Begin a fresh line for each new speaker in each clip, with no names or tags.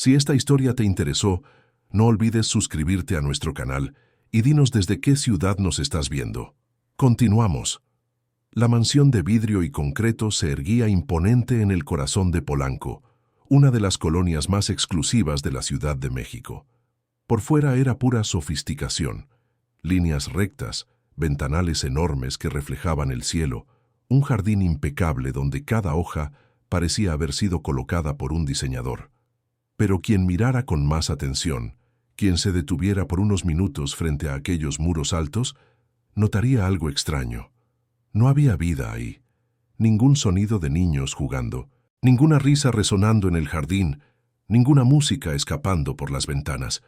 Si esta historia te interesó, no olvides suscribirte a nuestro canal y dinos desde qué ciudad nos estás viendo. Continuamos. La mansión de vidrio y concreto se erguía imponente en el corazón de Polanco, una de las colonias más exclusivas de la Ciudad de México. Por fuera era pura sofisticación, líneas rectas, ventanales enormes que reflejaban el cielo, un jardín impecable donde cada hoja parecía haber sido colocada por un diseñador. Pero quien mirara con más atención, quien se detuviera por unos minutos frente a aquellos muros altos, notaría algo extraño. No había vida ahí, ningún sonido de niños jugando, ninguna risa resonando en el jardín, ninguna música escapando por las ventanas.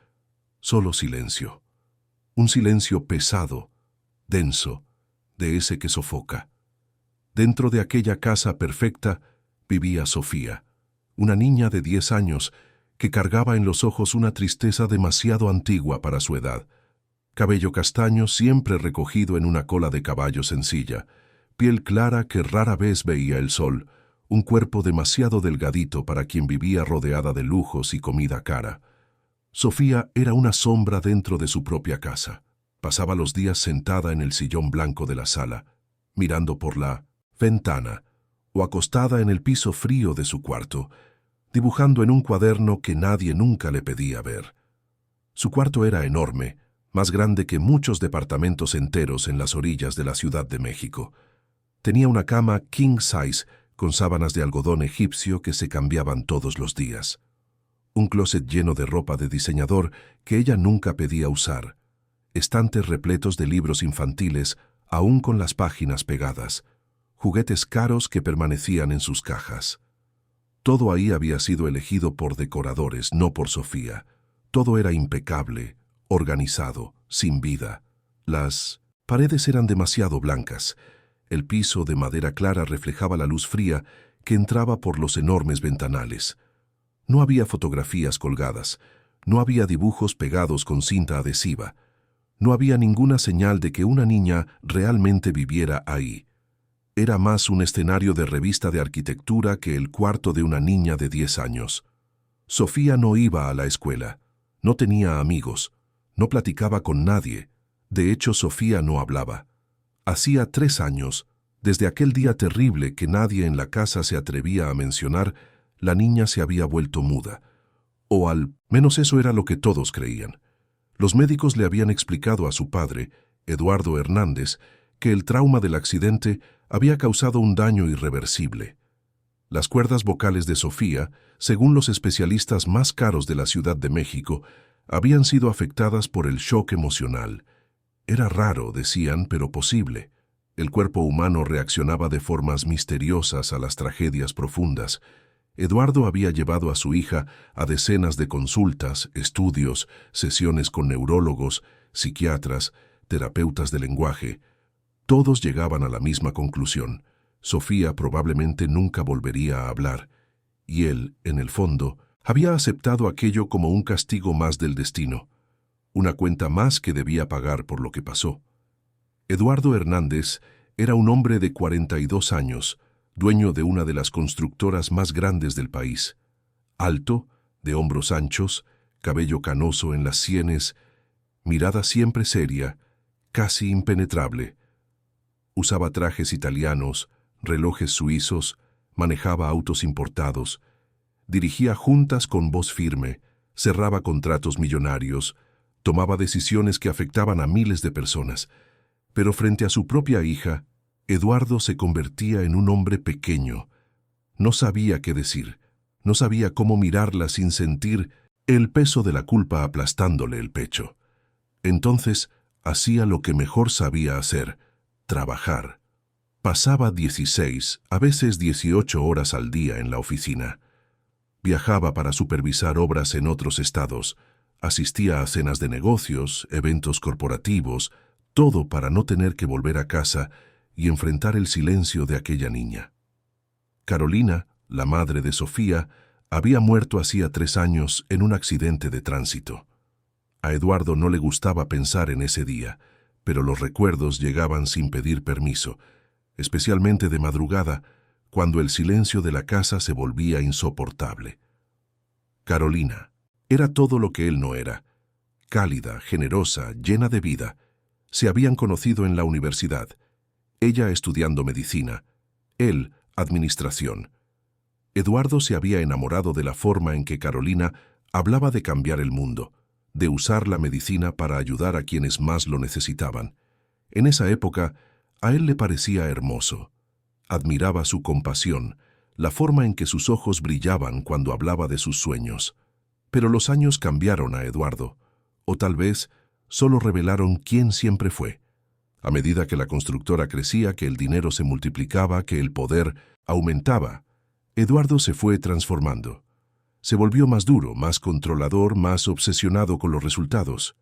Solo silencio. Un silencio pesado, denso, de ese que sofoca. Dentro de aquella casa perfecta vivía Sofía, una niña de 10 años que cargaba en los ojos una tristeza demasiado antigua para su edad. Cabello castaño siempre recogido en una cola de caballo sencilla, piel clara que rara vez veía el sol, un cuerpo demasiado delgadito para quien vivía rodeada de lujos y comida cara. Sofía era una sombra dentro de su propia casa. Pasaba los días sentada en el sillón blanco de la sala, mirando por la ventana, o acostada en el piso frío de su cuarto, dibujando en un cuaderno que nadie nunca le pedía ver. Su cuarto era enorme, más grande que muchos departamentos enteros en las orillas de la Ciudad de México. Tenía una cama king size con sábanas de algodón egipcio que se cambiaban todos los días. Un closet lleno de ropa de diseñador que ella nunca pedía usar. Estantes repletos de libros infantiles, aún con las páginas pegadas. Juguetes caros que permanecían en sus cajas. Todo ahí había sido elegido por decoradores, no por Sofía. Todo era impecable, organizado, sin vida. Las paredes eran demasiado blancas. El piso de madera clara reflejaba la luz fría que entraba por los enormes ventanales. No había fotografías colgadas, no había dibujos pegados con cinta adhesiva, no había ninguna señal de que una niña realmente viviera ahí. Era más un escenario de revista de arquitectura que el cuarto de una niña de 10 años. Sofía no iba a la escuela, no tenía amigos, no platicaba con nadie. De hecho, Sofía no hablaba. Hacía 3 años, desde aquel día terrible que nadie en la casa se atrevía a mencionar, la niña se había vuelto muda. O al menos eso era lo que todos creían. Los médicos le habían explicado a su padre, Eduardo Hernández, que el trauma del accidente había causado un daño irreversible. Las cuerdas vocales de Sofía, según los especialistas más caros de la Ciudad de México, habían sido afectadas por el shock emocional. Era raro, decían, pero posible. El cuerpo humano reaccionaba de formas misteriosas a las tragedias profundas. Eduardo había llevado a su hija a decenas de consultas, estudios, sesiones con neurólogos, psiquiatras, terapeutas de lenguaje. Todos llegaban a la misma conclusión. Sofía probablemente nunca volvería a hablar, y él, en el fondo, había aceptado aquello como un castigo más del destino, una cuenta más que debía pagar por lo que pasó. Eduardo Hernández era un hombre de 42 años, dueño de una de las constructoras más grandes del país. Alto, de hombros anchos, cabello canoso en las sienes, mirada siempre seria, casi impenetrable. Usaba trajes italianos, relojes suizos, manejaba autos importados, dirigía juntas con voz firme, cerraba contratos millonarios, tomaba decisiones que afectaban a miles de personas. Pero frente a su propia hija, Eduardo se convertía en un hombre pequeño. No sabía qué decir, no sabía cómo mirarla sin sentir el peso de la culpa aplastándole el pecho. Entonces hacía lo que mejor sabía hacer: trabajar. Pasaba 16, a veces 18 horas al día en la oficina. Viajaba para supervisar obras en otros estados, asistía a cenas de negocios, eventos corporativos, todo para no tener que volver a casa y enfrentar el silencio de aquella niña. Carolina, la madre de Sofía, había muerto hacía 3 años en un accidente de tránsito. A Eduardo no le gustaba pensar en ese día, pero los recuerdos llegaban sin pedir permiso, especialmente de madrugada, cuando el silencio de la casa se volvía insoportable. Carolina. Era todo lo que él no era. Cálida, generosa, llena de vida. Se habían conocido en la universidad. Ella estudiando medicina. Él, administración. Eduardo se había enamorado de la forma en que Carolina hablaba de cambiar el mundo, de usar la medicina para ayudar a quienes más lo necesitaban. En esa época, a él le parecía hermoso. Admiraba su compasión, la forma en que sus ojos brillaban cuando hablaba de sus sueños. Pero los años cambiaron a Eduardo, o tal vez solo revelaron quién siempre fue. A medida que la constructora crecía, que el dinero se multiplicaba, que el poder aumentaba, Eduardo se fue transformando. Se volvió más duro, más controlador, más obsesionado con los resultados.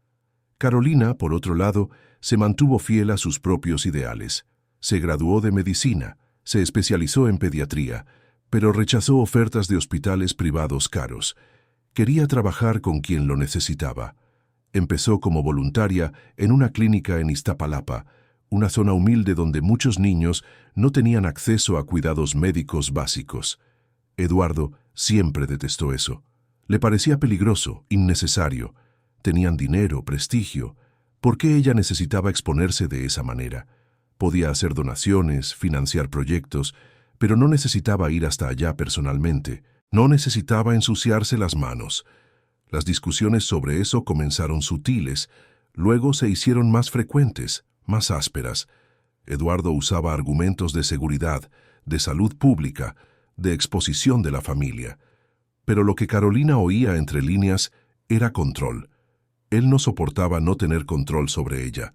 Carolina, por otro lado, se mantuvo fiel a sus propios ideales. Se graduó de medicina, se especializó en pediatría, pero rechazó ofertas de hospitales privados caros. Quería trabajar con quien lo necesitaba. Empezó como voluntaria en una clínica en Iztapalapa, una zona humilde donde muchos niños no tenían acceso a cuidados médicos básicos. Eduardo siempre detestó eso. Le parecía peligroso, innecesario. Tenían dinero, prestigio. ¿Por qué ella necesitaba exponerse de esa manera? Podía hacer donaciones, financiar proyectos, pero no necesitaba ir hasta allá personalmente. No necesitaba ensuciarse las manos. Las discusiones sobre eso comenzaron sutiles, luego se hicieron más frecuentes, más ásperas. Eduardo usaba argumentos de seguridad, de salud pública, de exposición de la familia. Pero lo que Carolina oía entre líneas era control. Él no soportaba no tener control sobre ella.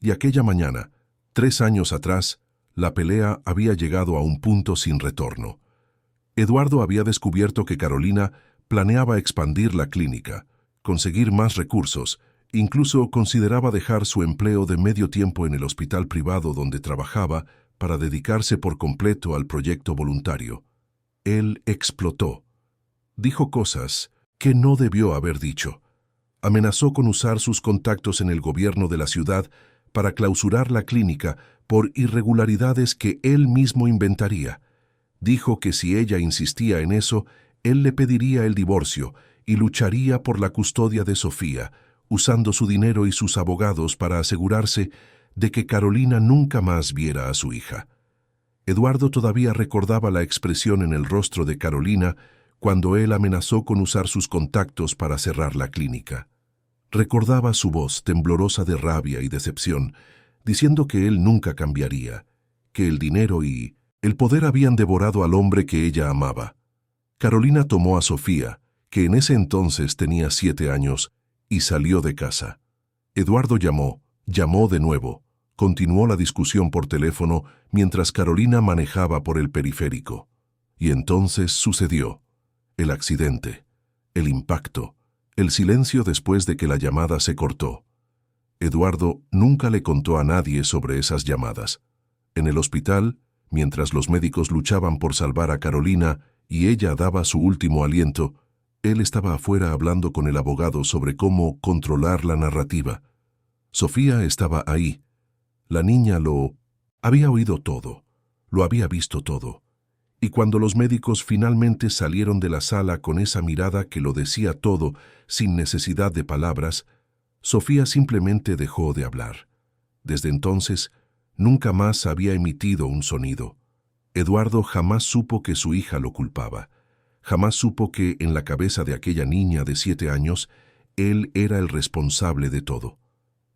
Y aquella mañana, 3 años atrás, la pelea había llegado a un punto sin retorno. Eduardo había descubierto que Carolina planeaba expandir la clínica, conseguir más recursos, incluso consideraba dejar su empleo de medio tiempo en el hospital privado donde trabajaba para dedicarse por completo al proyecto voluntario. Él explotó. Dijo cosas que no debió haber dicho. Amenazó con usar sus contactos en el gobierno de la ciudad para clausurar la clínica por irregularidades que él mismo inventaría. Dijo que si ella insistía en eso, él le pediría el divorcio y lucharía por la custodia de Sofía, usando su dinero y sus abogados para asegurarse de que Carolina nunca más viera a su hija. Eduardo todavía recordaba la expresión en el rostro de Carolina cuando él amenazó con usar sus contactos para cerrar la clínica. Recordaba su voz temblorosa de rabia y decepción, diciendo que él nunca cambiaría, que el dinero y el poder habían devorado al hombre que ella amaba. Carolina tomó a Sofía, que en ese entonces tenía 7 años, y salió de casa. Eduardo llamó de nuevo. Continuó la discusión por teléfono mientras Carolina manejaba por el periférico. Y entonces sucedió. El accidente, el impacto, el silencio después de que la llamada se cortó. Eduardo nunca le contó a nadie sobre esas llamadas. En el hospital, mientras los médicos luchaban por salvar a Carolina y ella daba su último aliento, él estaba afuera hablando con el abogado sobre cómo controlar la narrativa. Sofía estaba ahí. La niña lo había oído todo, lo había visto todo. Y cuando los médicos finalmente salieron de la sala con esa mirada que lo decía todo, sin necesidad de palabras, Sofía simplemente dejó de hablar. Desde entonces, nunca más había emitido un sonido. Eduardo jamás supo que su hija lo culpaba. Jamás supo que, en la cabeza de aquella niña de 7 años, él era el responsable de todo.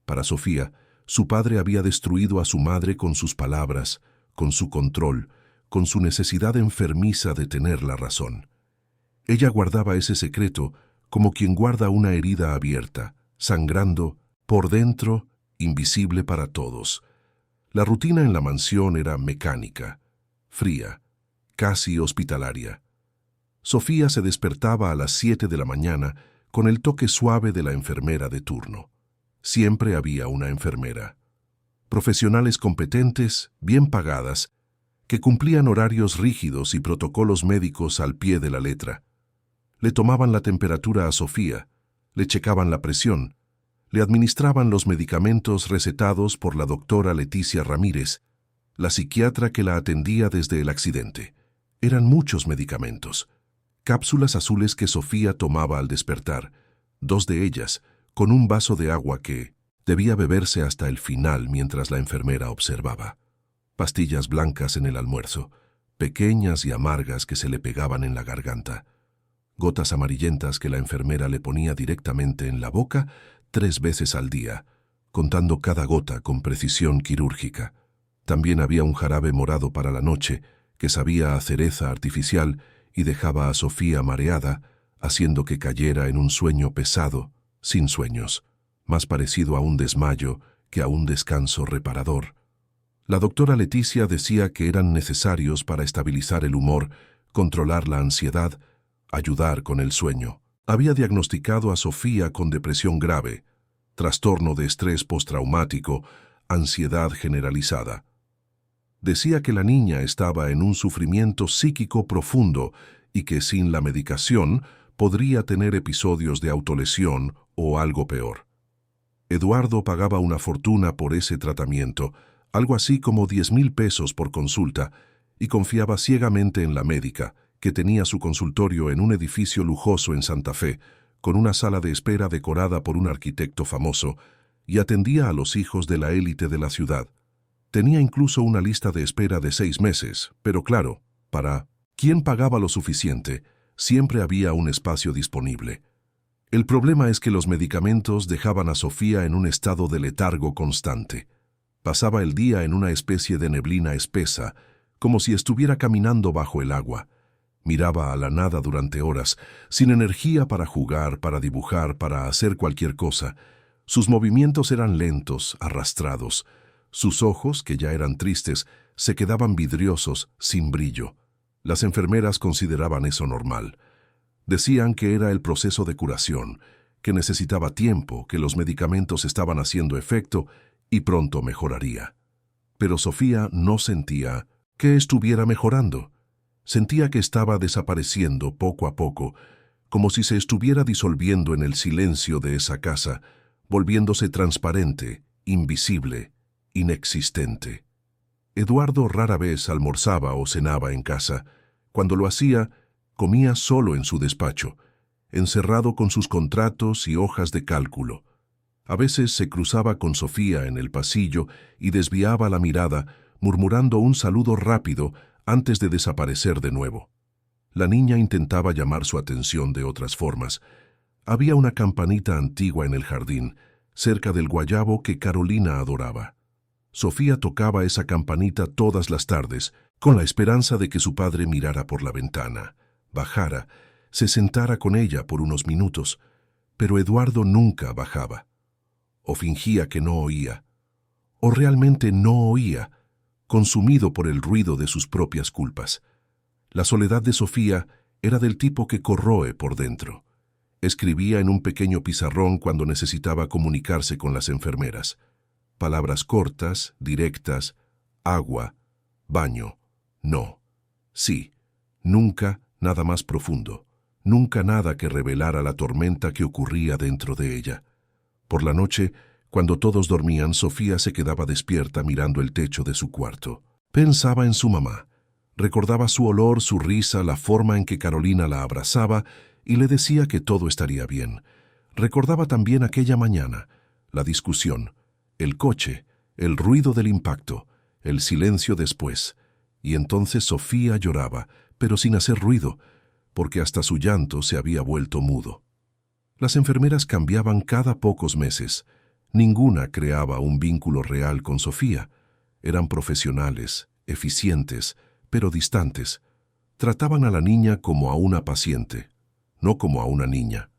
Para Sofía, su padre había destruido a su madre con sus palabras, con su control, con su necesidad enfermiza de tener la razón. Ella guardaba ese secreto como quien guarda una herida abierta, sangrando, por dentro, invisible para todos. La rutina en la mansión era mecánica, fría, casi hospitalaria. Sofía se despertaba a las 7 de la mañana con el toque suave de la enfermera de turno. Siempre había una enfermera. Profesionales competentes, bien pagadas, que cumplían horarios rígidos y protocolos médicos al pie de la letra. Le tomaban la temperatura a Sofía, le checaban la presión, le administraban los medicamentos recetados por la doctora Leticia Ramírez, la psiquiatra que la atendía desde el accidente. Eran muchos medicamentos. cápsulas azules que Sofía tomaba al despertar, 2 de ellas, con un vaso de agua que debía beberse hasta el final mientras la enfermera observaba. Pastillas blancas en el almuerzo, pequeñas y amargas que se le pegaban en la garganta. Gotas amarillentas que la enfermera le ponía directamente en la boca 3 veces al día, contando cada gota con precisión quirúrgica. También había un jarabe morado para la noche, que sabía a cereza artificial y dejaba a Sofía mareada, haciendo que cayera en un sueño pesado, sin sueños, más parecido a un desmayo que a un descanso reparador. La doctora Leticia decía que eran necesarios para estabilizar el humor, controlar la ansiedad, ayudar con el sueño. Había diagnosticado a Sofía con depresión grave, trastorno de estrés postraumático, ansiedad generalizada. Decía que la niña estaba en un sufrimiento psíquico profundo y que sin la medicación podría tener episodios de autolesión o algo peor. Eduardo pagaba una fortuna por ese tratamiento, algo así como 10,000 pesos por consulta, y confiaba ciegamente en la médica, que tenía su consultorio en un edificio lujoso en Santa Fe, con una sala de espera decorada por un arquitecto famoso, y atendía a los hijos de la élite de la ciudad. Tenía incluso una lista de espera de 6 meses, pero claro, para quien pagaba lo suficiente, siempre había un espacio disponible. El problema es que los medicamentos dejaban a Sofía en un estado de letargo constante. Pasaba el día en una especie de neblina espesa, como si estuviera caminando bajo el agua. Miraba a la nada durante horas, sin energía para jugar, para dibujar, para hacer cualquier cosa. Sus movimientos eran lentos, arrastrados. Sus ojos, que ya eran tristes, se quedaban vidriosos, sin brillo. Las enfermeras consideraban eso normal. Decían que era el proceso de curación, que necesitaba tiempo, que los medicamentos estaban haciendo efecto y pronto mejoraría. Pero Sofía no sentía que estuviera mejorando. Sentía que estaba desapareciendo poco a poco, como si se estuviera disolviendo en el silencio de esa casa, volviéndose transparente, invisible, inexistente. Eduardo rara vez almorzaba o cenaba en casa. Cuando lo hacía, comía solo en su despacho, encerrado con sus contratos y hojas de cálculo. A veces se cruzaba con Sofía en el pasillo y desviaba la mirada, murmurando un saludo rápido antes de desaparecer de nuevo. La niña intentaba llamar su atención de otras formas. Había una campanita antigua en el jardín, cerca del guayabo que Carolina adoraba. Sofía tocaba esa campanita todas las tardes, con la esperanza de que su padre mirara por la ventana, bajara, se sentara con ella por unos minutos, pero Eduardo nunca bajaba. O fingía que no oía, o realmente no oía, consumido por el ruido de sus propias culpas. La soledad de Sofía era del tipo que corroe por dentro. Escribía en un pequeño pizarrón cuando necesitaba comunicarse con las enfermeras. Palabras cortas, directas, agua, baño, no, sí, nunca nada más profundo, nunca nada que revelara la tormenta que ocurría dentro de ella. Por la noche, cuando todos dormían, Sofía se quedaba despierta mirando el techo de su cuarto. Pensaba en su mamá. Recordaba su olor, su risa, la forma en que Carolina la abrazaba y le decía que todo estaría bien. Recordaba también aquella mañana, la discusión, el coche, el ruido del impacto, el silencio después. Y entonces Sofía lloraba, pero sin hacer ruido, porque hasta su llanto se había vuelto mudo. Las enfermeras cambiaban cada pocos meses. Ninguna creaba un vínculo real con Sofía. Eran profesionales, eficientes, pero distantes. Trataban a la niña como a una paciente, no como a una niña.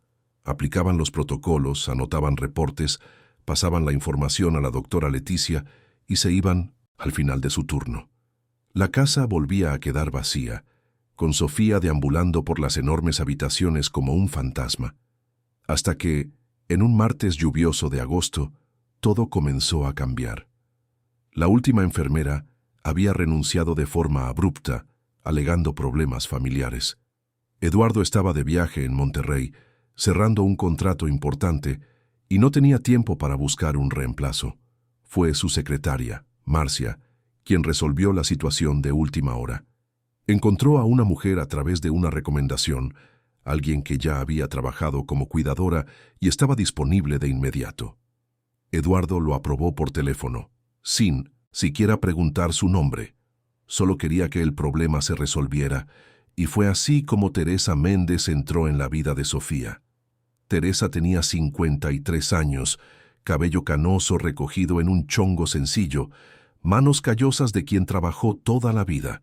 Aplicaban los protocolos, anotaban reportes, pasaban la información a la doctora Leticia y se iban al final de su turno. La casa volvía a quedar vacía, con Sofía deambulando por las enormes habitaciones como un fantasma. Hasta que, en un martes lluvioso de agosto, todo comenzó a cambiar. La última enfermera había renunciado de forma abrupta, alegando problemas familiares. Eduardo estaba de viaje en Monterrey, cerrando un contrato importante, y no tenía tiempo para buscar un reemplazo. Fue su secretaria, Marcia, quien resolvió la situación de última hora. Encontró a una mujer a través de una recomendación, alguien que ya había trabajado como cuidadora y estaba disponible de inmediato. Eduardo lo aprobó por teléfono, sin siquiera preguntar su nombre. Solo quería que el problema se resolviera, y fue así como Teresa Méndez entró en la vida de Sofía. Teresa tenía 53 años, cabello canoso recogido en un chongo sencillo, manos callosas de quien trabajó toda la vida,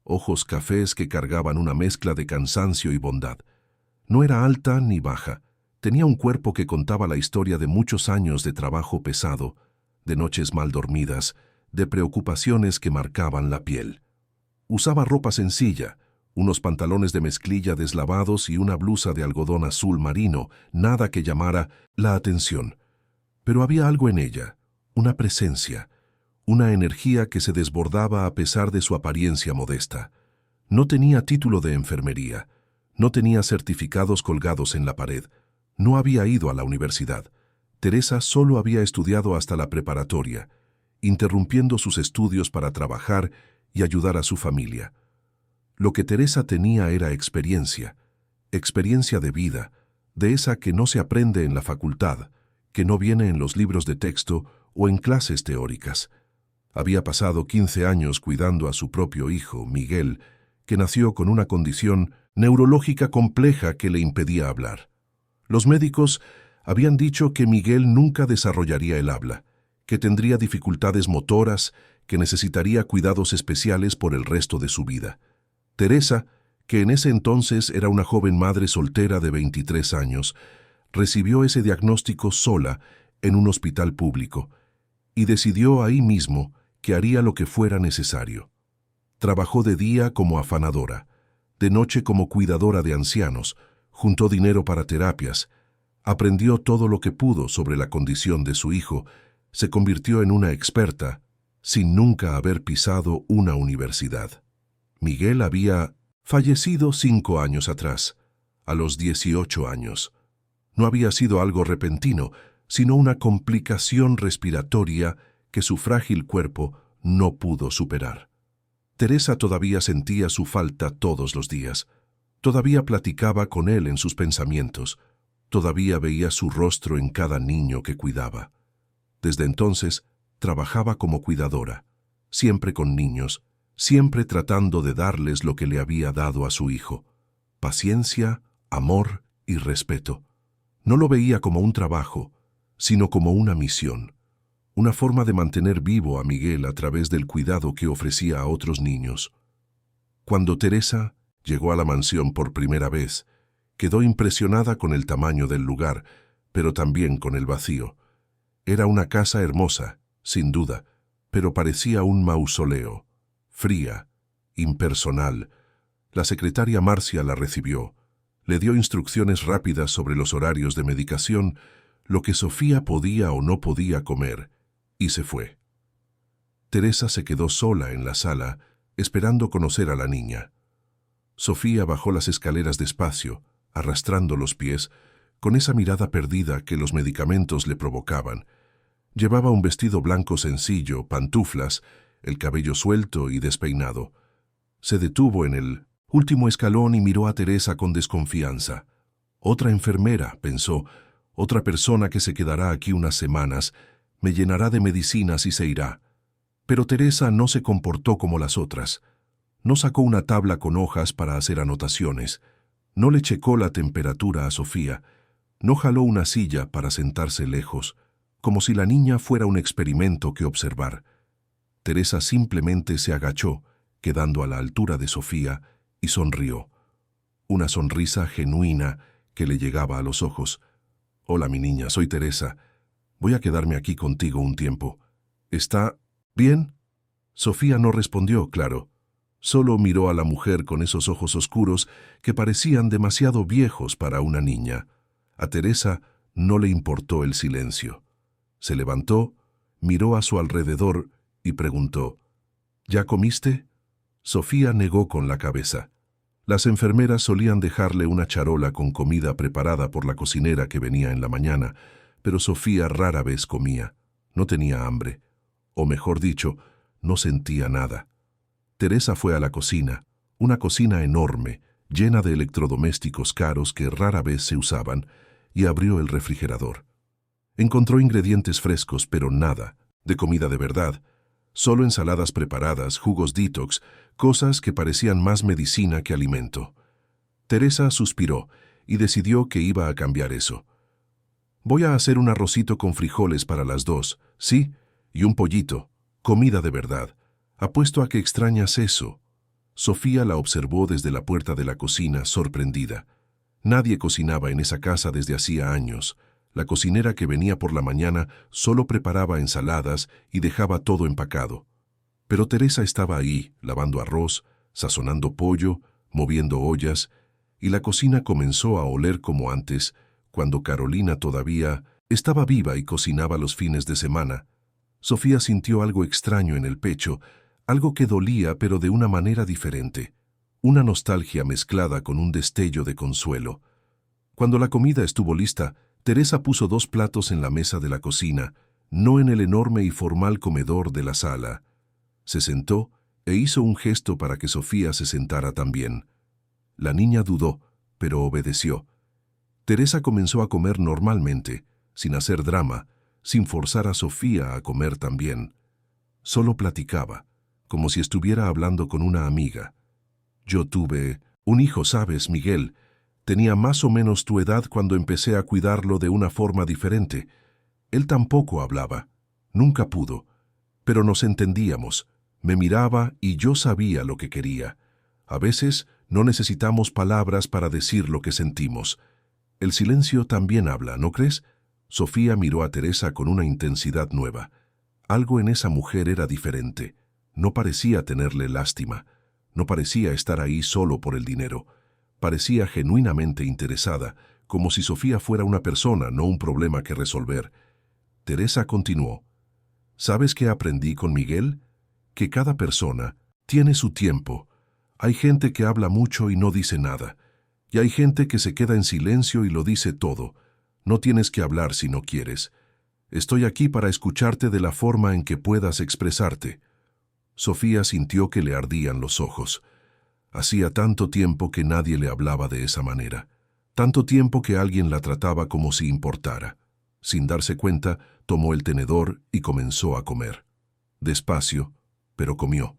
ojos cafés que cargaban una mezcla de cansancio y bondad. No era alta ni baja, tenía un cuerpo que contaba la historia de muchos años de trabajo pesado, de noches mal dormidas, de preocupaciones que marcaban la piel. Usaba ropa sencilla, unos pantalones de mezclilla deslavados y una blusa de algodón azul marino, nada que llamara la atención. Pero había algo en ella, una presencia, una energía que se desbordaba a pesar de su apariencia modesta. No tenía título de enfermería, no tenía certificados colgados en la pared, no había ido a la universidad. Teresa solo había estudiado hasta la preparatoria, interrumpiendo sus estudios para trabajar y ayudar a su familia. Lo que Teresa tenía era experiencia de vida, de esa que no se aprende en la facultad, que no viene en los libros de texto o en clases teóricas. Había pasado 15 años cuidando a su propio hijo, Miguel, que nació con una condición neurológica compleja que le impedía hablar. Los médicos habían dicho que Miguel nunca desarrollaría el habla, que tendría dificultades motoras, que necesitaría cuidados especiales por el resto de su vida. Teresa, que en ese entonces era una joven madre soltera de 23 años, recibió ese diagnóstico sola en un hospital público y decidió ahí mismo que haría lo que fuera necesario. Trabajó de día como afanadora, de noche como cuidadora de ancianos, juntó dinero para terapias, aprendió todo lo que pudo sobre la condición de su hijo, se convirtió en una experta, sin nunca haber pisado una universidad. Miguel había fallecido 5 años atrás, a los 18 años. No había sido algo repentino, sino una complicación respiratoria que su frágil cuerpo no pudo superar. Teresa todavía sentía su falta todos los días. Todavía platicaba con él en sus pensamientos. Todavía veía su rostro en cada niño que cuidaba. Desde entonces, trabajaba como cuidadora, siempre con niños, siempre tratando de darles lo que le había dado a su hijo: paciencia, amor y respeto. No lo veía como un trabajo, sino como una misión, una forma de mantener vivo a Miguel a través del cuidado que ofrecía a otros niños. Cuando Teresa llegó a la mansión por primera vez, quedó impresionada con el tamaño del lugar, pero también con el vacío. Era una casa hermosa, sin duda, pero parecía un mausoleo. Fría, impersonal. La secretaria Marcia la recibió. Le dio instrucciones rápidas sobre los horarios de medicación, lo que Sofía podía o no podía comer, y se fue. Teresa se quedó sola en la sala, esperando conocer a la niña. Sofía bajó las escaleras despacio, arrastrando los pies, con esa mirada perdida que los medicamentos le provocaban. Llevaba un vestido blanco sencillo, pantuflas, el cabello suelto y despeinado. Se detuvo en el último escalón y miró a Teresa con desconfianza. Otra enfermera, pensó, otra persona que se quedará aquí unas semanas, me llenará de medicinas y se irá. Pero Teresa no se comportó como las otras. No sacó una tabla con hojas para hacer anotaciones. No le checó la temperatura a Sofía. No jaló una silla para sentarse lejos, como si la niña fuera un experimento que observar. Teresa simplemente se agachó, quedando a la altura de Sofía, y sonrió. Una sonrisa genuina que le llegaba a los ojos. «Hola, mi niña, soy Teresa. Voy a quedarme aquí contigo un tiempo. ¿Está bien?» Sofía no respondió, claro. Solo miró a la mujer con esos ojos oscuros que parecían demasiado viejos para una niña. A Teresa no le importó el silencio. Se levantó, miró a su alrededor y preguntó: «¿Ya comiste?» Sofía negó con la cabeza. Las enfermeras solían dejarle una charola con comida preparada por la cocinera que venía en la mañana, pero Sofía rara vez comía. No tenía hambre. O mejor dicho, no sentía nada. Teresa fue a la cocina, una cocina enorme, llena de electrodomésticos caros que rara vez se usaban, y abrió el refrigerador. Encontró ingredientes frescos, pero nada de comida de verdad. Solo ensaladas preparadas, jugos detox, cosas que parecían más medicina que alimento. Teresa suspiró y decidió que iba a cambiar eso. Voy a hacer un arrocito con frijoles para las dos, ¿sí? Y un pollito, comida de verdad. Apuesto a que extrañas eso. Sofía la observó desde la puerta de la cocina, sorprendida. Nadie cocinaba en esa casa desde hacía años. La cocinera que venía por la mañana solo preparaba ensaladas y dejaba todo empacado. Pero Teresa estaba ahí, lavando arroz, sazonando pollo, moviendo ollas, y la cocina comenzó a oler como antes, cuando Carolina todavía estaba viva y cocinaba los fines de semana. Sofía sintió algo extraño en el pecho, algo que dolía pero de una manera diferente, una nostalgia mezclada con un destello de consuelo. Cuando la comida estuvo lista, Teresa puso 2 platos en la mesa de la cocina, no en el enorme y formal comedor de la sala. Se sentó e hizo un gesto para que Sofía se sentara también. La niña dudó, pero obedeció. Teresa comenzó a comer normalmente, sin hacer drama, sin forzar a Sofía a comer también. Solo platicaba, como si estuviera hablando con una amiga. Yo tuve un hijo, ¿sabes, Miguel? Tenía más o menos tu edad cuando empecé a cuidarlo de una forma diferente. Él tampoco hablaba, nunca pudo, pero nos entendíamos. Me miraba y yo sabía lo que quería. A veces no necesitamos palabras para decir lo que sentimos. El silencio también habla, ¿no crees? Sofía miró a Teresa con una intensidad nueva. Algo en esa mujer era diferente. No parecía tenerle lástima. No parecía estar ahí solo por el dinero. Parecía genuinamente interesada, como si Sofía fuera una persona, no un problema que resolver. Teresa continuó. ¿Sabes qué aprendí con Miguel? Que cada persona tiene su tiempo. Hay gente que habla mucho y no dice nada. Y hay gente que se queda en silencio y lo dice todo. No tienes que hablar si no quieres. Estoy aquí para escucharte de la forma en que puedas expresarte. Sofía sintió que le ardían los ojos. Hacía tanto tiempo que nadie le hablaba de esa manera. Tanto tiempo que alguien la trataba como si importara. Sin darse cuenta, tomó el tenedor y comenzó a comer. Despacio, pero comió.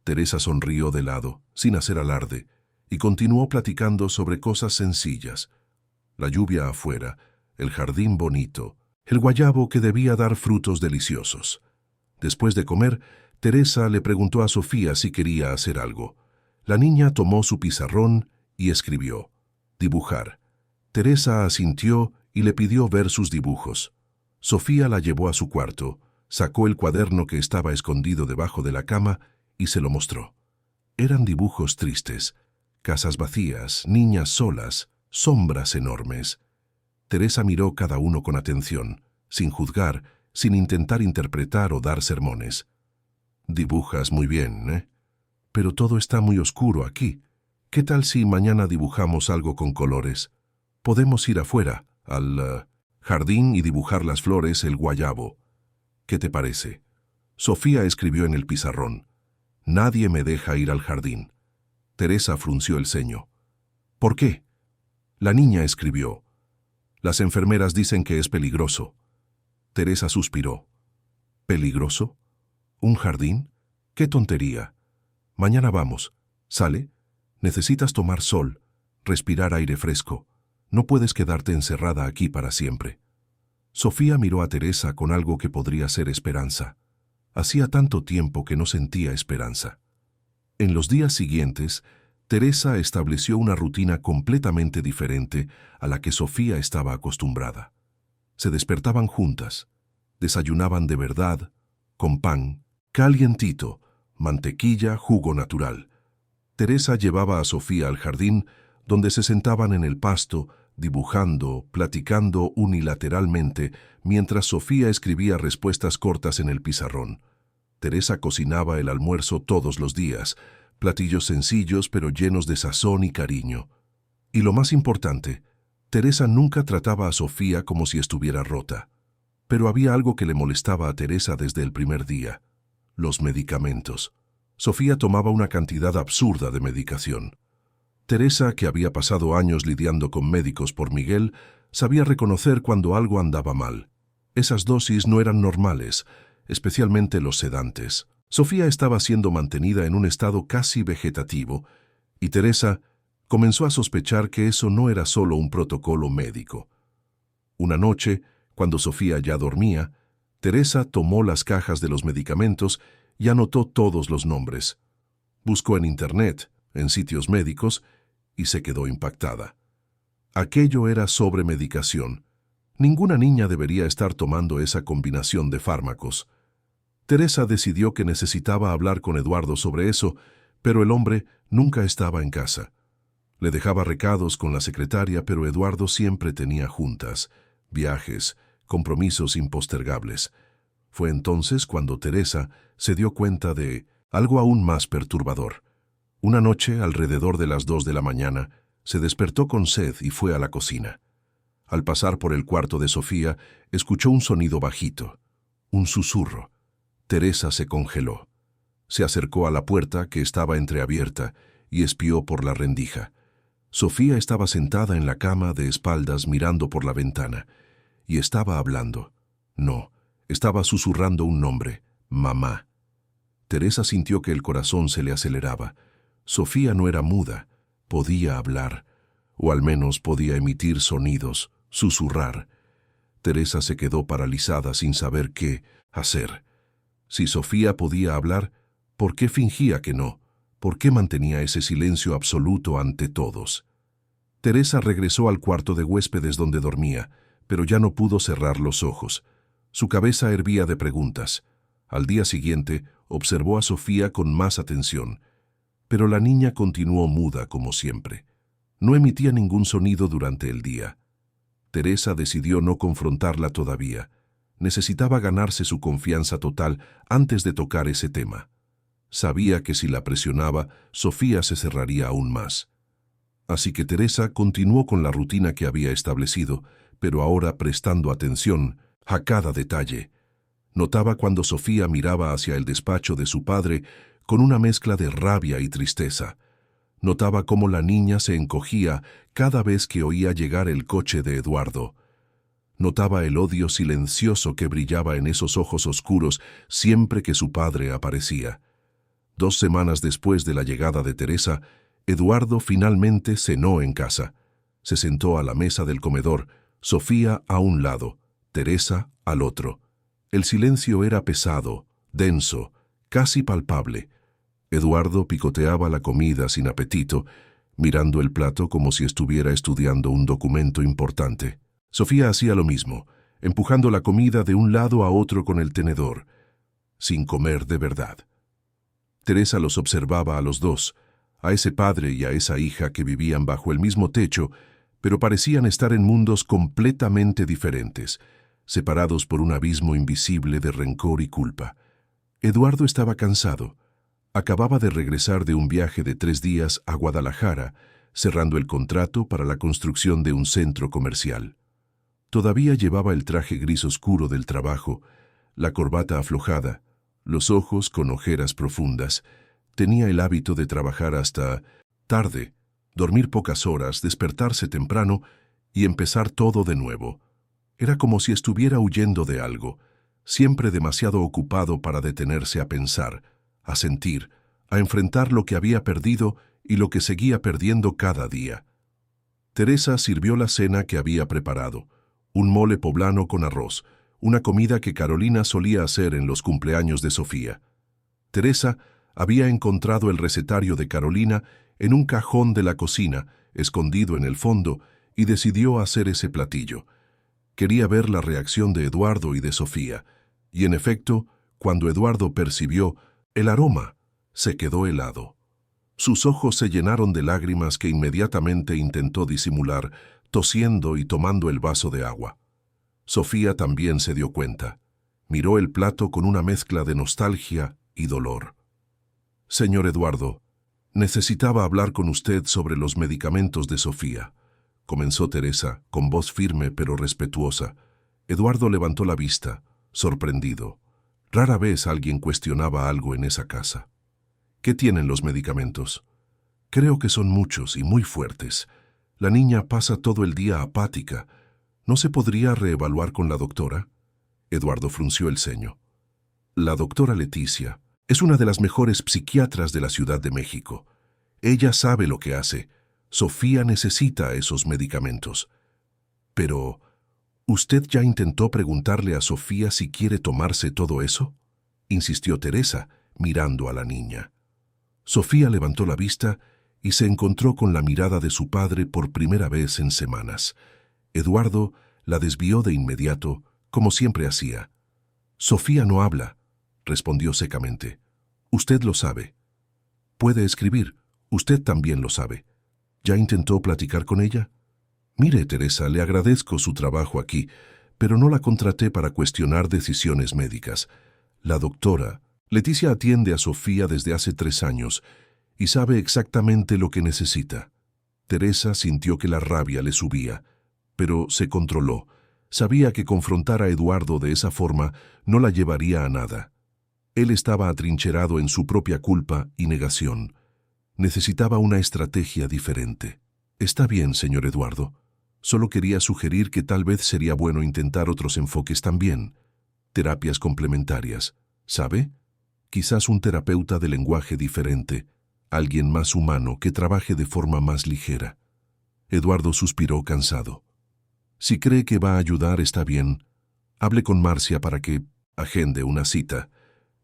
Teresa sonrió de lado, sin hacer alarde, y continuó platicando sobre cosas sencillas. La lluvia afuera, el jardín bonito, el guayabo que debía dar frutos deliciosos. Después de comer, Teresa le preguntó a Sofía si quería hacer algo. La niña tomó su pizarrón y escribió. Dibujar. Teresa asintió y le pidió ver sus dibujos. Sofía la llevó a su cuarto, sacó el cuaderno que estaba escondido debajo de la cama y se lo mostró. Eran dibujos tristes, casas vacías, niñas solas, sombras enormes. Teresa miró cada uno con atención, sin juzgar, sin intentar interpretar o dar sermones. Dibujas muy bien, ¿eh? Pero todo está muy oscuro aquí. ¿Qué tal si mañana dibujamos algo con colores? Podemos ir afuera, al jardín y dibujar las flores, el guayabo. ¿Qué te parece? Sofía escribió en el pizarrón. Nadie me deja ir al jardín. Teresa frunció el ceño. ¿Por qué? La niña escribió. Las enfermeras dicen que es peligroso. Teresa suspiró. ¿Peligroso? ¿Un jardín? ¡Qué tontería! Mañana vamos. ¿Sale? Necesitas tomar sol, respirar aire fresco. No puedes quedarte encerrada aquí para siempre. Sofía miró a Teresa con algo que podría ser esperanza. Hacía tanto tiempo que no sentía esperanza. En los días siguientes, Teresa estableció una rutina completamente diferente a la que Sofía estaba acostumbrada. Se despertaban juntas, desayunaban de verdad, con pan, calientito, mantequilla, jugo natural. Teresa llevaba a Sofía al jardín, donde se sentaban en el pasto, dibujando, platicando unilateralmente, mientras Sofía escribía respuestas cortas en el pizarrón. Teresa cocinaba el almuerzo todos los días, platillos sencillos pero llenos de sazón y cariño. Y lo más importante, Teresa nunca trataba a Sofía como si estuviera rota. Pero había algo que le molestaba a Teresa desde el primer día: los medicamentos. Sofía tomaba una cantidad absurda de medicación. Teresa, que había pasado años lidiando con médicos por Miguel, sabía reconocer cuando algo andaba mal. Esas dosis no eran normales, especialmente los sedantes. Sofía estaba siendo mantenida en un estado casi vegetativo, y Teresa comenzó a sospechar que eso no era solo un protocolo médico. Una noche, cuando Sofía ya dormía, Teresa tomó las cajas de los medicamentos y anotó todos los nombres. Buscó en Internet, en sitios médicos, y se quedó impactada. Aquello era sobremedicación. Ninguna niña debería estar tomando esa combinación de fármacos. Teresa decidió que necesitaba hablar con Eduardo sobre eso, pero el hombre nunca estaba en casa. Le dejaba recados con la secretaria, pero Eduardo siempre tenía juntas, viajes, compromisos impostergables. Fue entonces cuando Teresa se dio cuenta de algo aún más perturbador. Una noche, alrededor de las 2 de la mañana, se despertó con sed y fue a la cocina. Al pasar por el cuarto de Sofía, escuchó un sonido bajito, un susurro. Teresa se congeló. Se acercó a la puerta, que estaba entreabierta, y espió por la rendija. Sofía estaba sentada en la cama de espaldas mirando por la ventana, y estaba hablando. No, estaba susurrando un nombre, mamá. Teresa sintió que el corazón se le aceleraba. Sofía no era muda, podía hablar, o al menos podía emitir sonidos, susurrar. Teresa se quedó paralizada sin saber qué hacer. Si Sofía podía hablar, ¿por qué fingía que no? ¿Por qué mantenía ese silencio absoluto ante todos? Teresa regresó al cuarto de huéspedes donde dormía, pero ya no pudo cerrar los ojos. Su cabeza hervía de preguntas. Al día siguiente, observó a Sofía con más atención, pero la niña continuó muda como siempre. No emitía ningún sonido durante el día. Teresa decidió no confrontarla todavía. Necesitaba ganarse su confianza total antes de tocar ese tema. Sabía que si la presionaba, Sofía se cerraría aún más. Así que Teresa continuó con la rutina que había establecido, pero ahora prestando atención a cada detalle. Notaba cuando Sofía miraba hacia el despacho de su padre con una mezcla de rabia y tristeza. Notaba cómo la niña se encogía cada vez que oía llegar el coche de Eduardo. Notaba el odio silencioso que brillaba en esos ojos oscuros siempre que su padre aparecía. 2 semanas después de la llegada de Teresa, Eduardo finalmente cenó en casa. Se sentó a la mesa del comedor, Sofía a un lado, Teresa al otro. El silencio era pesado, denso, casi palpable. Eduardo picoteaba la comida sin apetito, mirando el plato como si estuviera estudiando un documento importante. Sofía hacía lo mismo, empujando la comida de un lado a otro con el tenedor, sin comer de verdad. Teresa los observaba a los dos, a ese padre y a esa hija que vivían bajo el mismo techo, pero parecían estar en mundos completamente diferentes, separados por un abismo invisible de rencor y culpa. Eduardo estaba cansado. Acababa de regresar de un viaje de 3 días a Guadalajara, cerrando el contrato para la construcción de un centro comercial. Todavía llevaba el traje gris oscuro del trabajo, la corbata aflojada, los ojos con ojeras profundas. Tenía el hábito de trabajar hasta tarde, dormir pocas horas, despertarse temprano y empezar todo de nuevo. Era como si estuviera huyendo de algo, siempre demasiado ocupado para detenerse a pensar, a sentir, a enfrentar lo que había perdido y lo que seguía perdiendo cada día. Teresa sirvió la cena que había preparado, un mole poblano con arroz, una comida que Carolina solía hacer en los cumpleaños de Sofía. Teresa había encontrado el recetario de Carolina en un cajón de la cocina, escondido en el fondo, y decidió hacer ese platillo. Quería ver la reacción de Eduardo y de Sofía, y en efecto, cuando Eduardo percibió el aroma, se quedó helado. Sus ojos se llenaron de lágrimas que inmediatamente intentó disimular, tosiendo y tomando el vaso de agua. Sofía también se dio cuenta. Miró el plato con una mezcla de nostalgia y dolor. «Señor Eduardo, necesitaba hablar con usted sobre los medicamentos de Sofía», comenzó Teresa, con voz firme pero respetuosa. Eduardo levantó la vista, sorprendido. Rara vez alguien cuestionaba algo en esa casa. ¿Qué tienen los medicamentos? Creo que son muchos y muy fuertes. La niña pasa todo el día apática. ¿No se podría reevaluar con la doctora? Eduardo frunció el ceño. La doctora Leticia es una de las mejores psiquiatras de la Ciudad de México. Ella sabe lo que hace. Sofía necesita esos medicamentos. Pero, ¿usted ya intentó preguntarle a Sofía si quiere tomarse todo eso? Insistió Teresa, mirando a la niña. Sofía levantó la vista y se encontró con la mirada de su padre por primera vez en semanas. Eduardo la desvió de inmediato, como siempre hacía. Sofía no habla, respondió secamente. Usted lo sabe. Puede escribir, usted también lo sabe. ¿Ya intentó platicar con ella? Mire, Teresa, le agradezco su trabajo aquí, pero no la contraté para cuestionar decisiones médicas. La doctora Leticia atiende a Sofía desde hace 3 años y sabe exactamente lo que necesita. Teresa sintió que la rabia le subía, pero se controló. Sabía que confrontar a Eduardo de esa forma no la llevaría a nada. Él estaba atrincherado en su propia culpa y negación. Necesitaba una estrategia diferente. Está bien, señor Eduardo. Solo quería sugerir que tal vez sería bueno intentar otros enfoques también. Terapias complementarias, ¿sabe? Quizás un terapeuta de lenguaje diferente, alguien más humano que trabaje de forma más ligera. Eduardo suspiró cansado. Si cree que va a ayudar, está bien. Hable con Marcia para que agende una cita,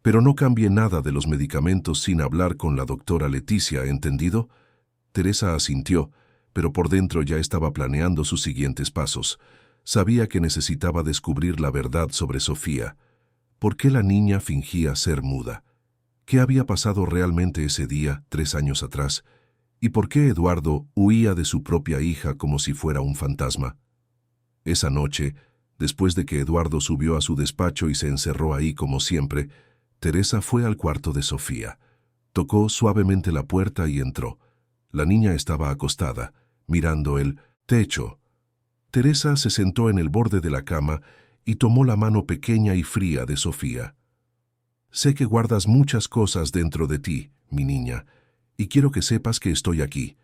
pero no cambie nada de los medicamentos sin hablar con la doctora Leticia, ¿entendido? Teresa asintió, pero por dentro ya estaba planeando sus siguientes pasos. Sabía que necesitaba descubrir la verdad sobre Sofía. ¿Por qué la niña fingía ser muda? ¿Qué había pasado realmente ese día, 3 años atrás? ¿Y por qué Eduardo huía de su propia hija como si fuera un fantasma? Esa noche, después de que Eduardo subió a su despacho y se encerró ahí como siempre, Teresa fue al cuarto de Sofía. Tocó suavemente la puerta y entró. La niña estaba acostada, mirando el techo. Teresa se sentó en el borde de la cama y tomó la mano pequeña y fría de Sofía. Sé que guardas muchas cosas dentro de ti, mi niña, y quiero que sepas que estoy aquí,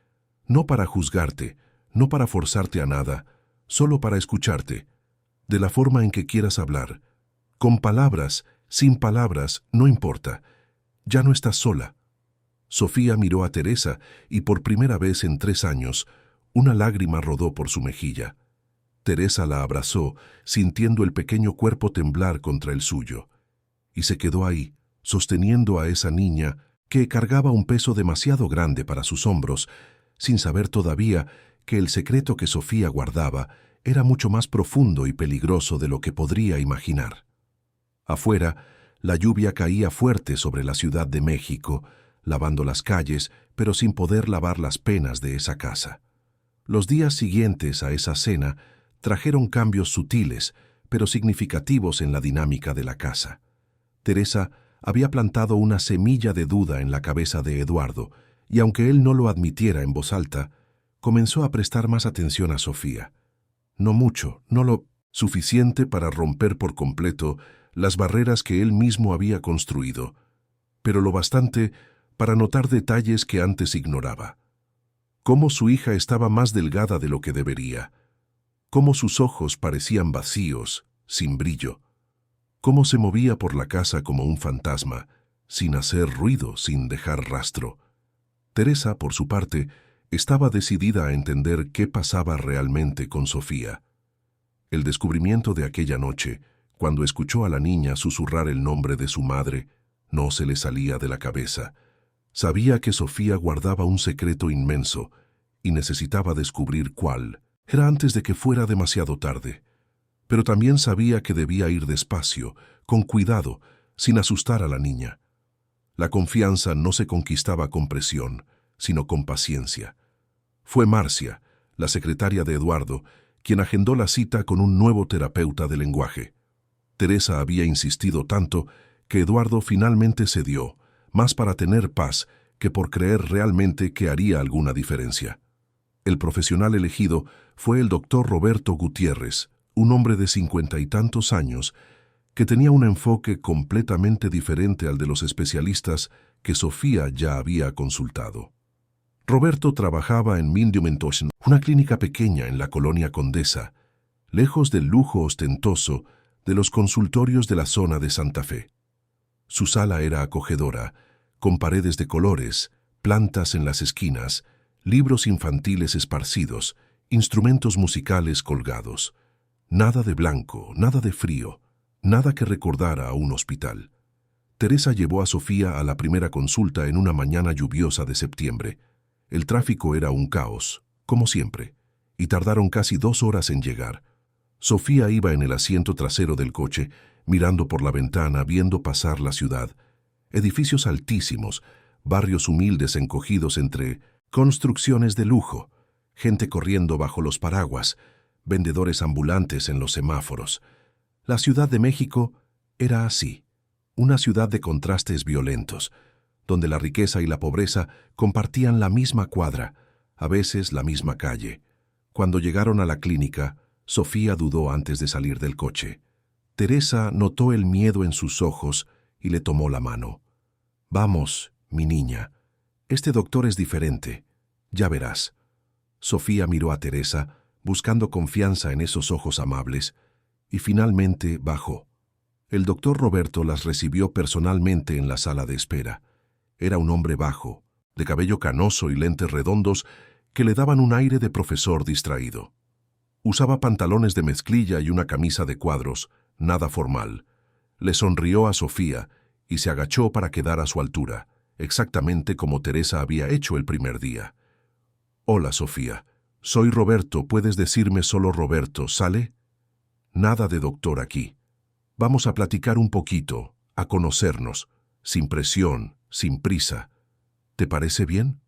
no para juzgarte, no para forzarte a nada, solo para escucharte, de la forma en que quieras hablar. Con palabras, sin palabras, no importa. Ya no estás sola. Sofía miró a Teresa y por primera vez en 3 años, una lágrima rodó por su mejilla. Teresa la abrazó, sintiendo el pequeño cuerpo temblar contra el suyo, y se quedó ahí, sosteniendo a esa niña que cargaba un peso demasiado grande para sus hombros, sin saber todavía que el secreto que Sofía guardaba era mucho más profundo y peligroso de lo que podría imaginar. Afuera, la lluvia caía fuerte sobre la Ciudad de México, lavando las calles, pero sin poder lavar las penas de esa casa. Los días siguientes a esa cena trajeron cambios sutiles, pero significativos en la dinámica de la casa. Teresa había plantado una semilla de duda en la cabeza de Eduardo, y aunque él no lo admitiera en voz alta, comenzó a prestar más atención a Sofía. No mucho, no lo suficiente para romper por completo las barreras que él mismo había construido, pero lo bastante para notar detalles que antes ignoraba. Cómo su hija estaba más delgada de lo que debería, cómo sus ojos parecían vacíos, sin brillo, cómo se movía por la casa como un fantasma, sin hacer ruido, sin dejar rastro. Teresa, por su parte, estaba decidida a entender qué pasaba realmente con Sofía. El descubrimiento de aquella noche, cuando escuchó a la niña susurrar el nombre de su madre, no se le salía de la cabeza. Sabía que Sofía guardaba un secreto inmenso y necesitaba descubrir cuál. Era antes de que fuera demasiado tarde. Pero también sabía que debía ir despacio, con cuidado, sin asustar a la niña. La confianza no se conquistaba con presión, sino con paciencia. Fue Marcia, la secretaria de Eduardo, quien agendó la cita con un nuevo terapeuta de lenguaje. Teresa había insistido tanto que Eduardo finalmente cedió, más para tener paz que por creer realmente que haría alguna diferencia. El profesional elegido fue el doctor Roberto Gutiérrez, un hombre de 50 y tantos años que tenía un enfoque completamente diferente al de los especialistas que Sofía ya había consultado. Roberto trabajaba en Mindummentosen, una clínica pequeña en la colonia Condesa, lejos del lujo ostentoso de los consultorios de la zona de Santa Fe. Su sala era acogedora, con paredes de colores, plantas en las esquinas, libros infantiles esparcidos, instrumentos musicales colgados. Nada de blanco, nada de frío, nada que recordara a un hospital. Teresa llevó a Sofía a la primera consulta en una mañana lluviosa de septiembre. El tráfico era un caos, como siempre, y tardaron casi 2 horas en llegar. Sofía iba en el asiento trasero del coche, mirando por la ventana, viendo pasar la ciudad. Edificios altísimos, barrios humildes encogidos entre construcciones de lujo, gente corriendo bajo los paraguas, vendedores ambulantes en los semáforos. La Ciudad de México era así, una ciudad de contrastes violentos, donde la riqueza y la pobreza compartían la misma cuadra, a veces la misma calle. Cuando llegaron a la clínica, Sofía dudó antes de salir del coche. Teresa notó el miedo en sus ojos y le tomó la mano. «Vamos, mi niña, este doctor es diferente, ya verás». Sofía miró a Teresa, buscando confianza en esos ojos amables, y finalmente bajó. El doctor Roberto las recibió personalmente en la sala de espera. Era un hombre bajo, de cabello canoso y lentes redondos que le daban un aire de profesor distraído. Usaba pantalones de mezclilla y una camisa de cuadros, nada formal. Le sonrió a Sofía y se agachó para quedar a su altura, exactamente como Teresa había hecho el primer día. «Hola, Sofía. Soy Roberto, puedes decirme solo Roberto, ¿sale? Nada de doctor aquí. Vamos a platicar un poquito, a conocernos, sin presión, sin prisa. ¿Te parece bien?»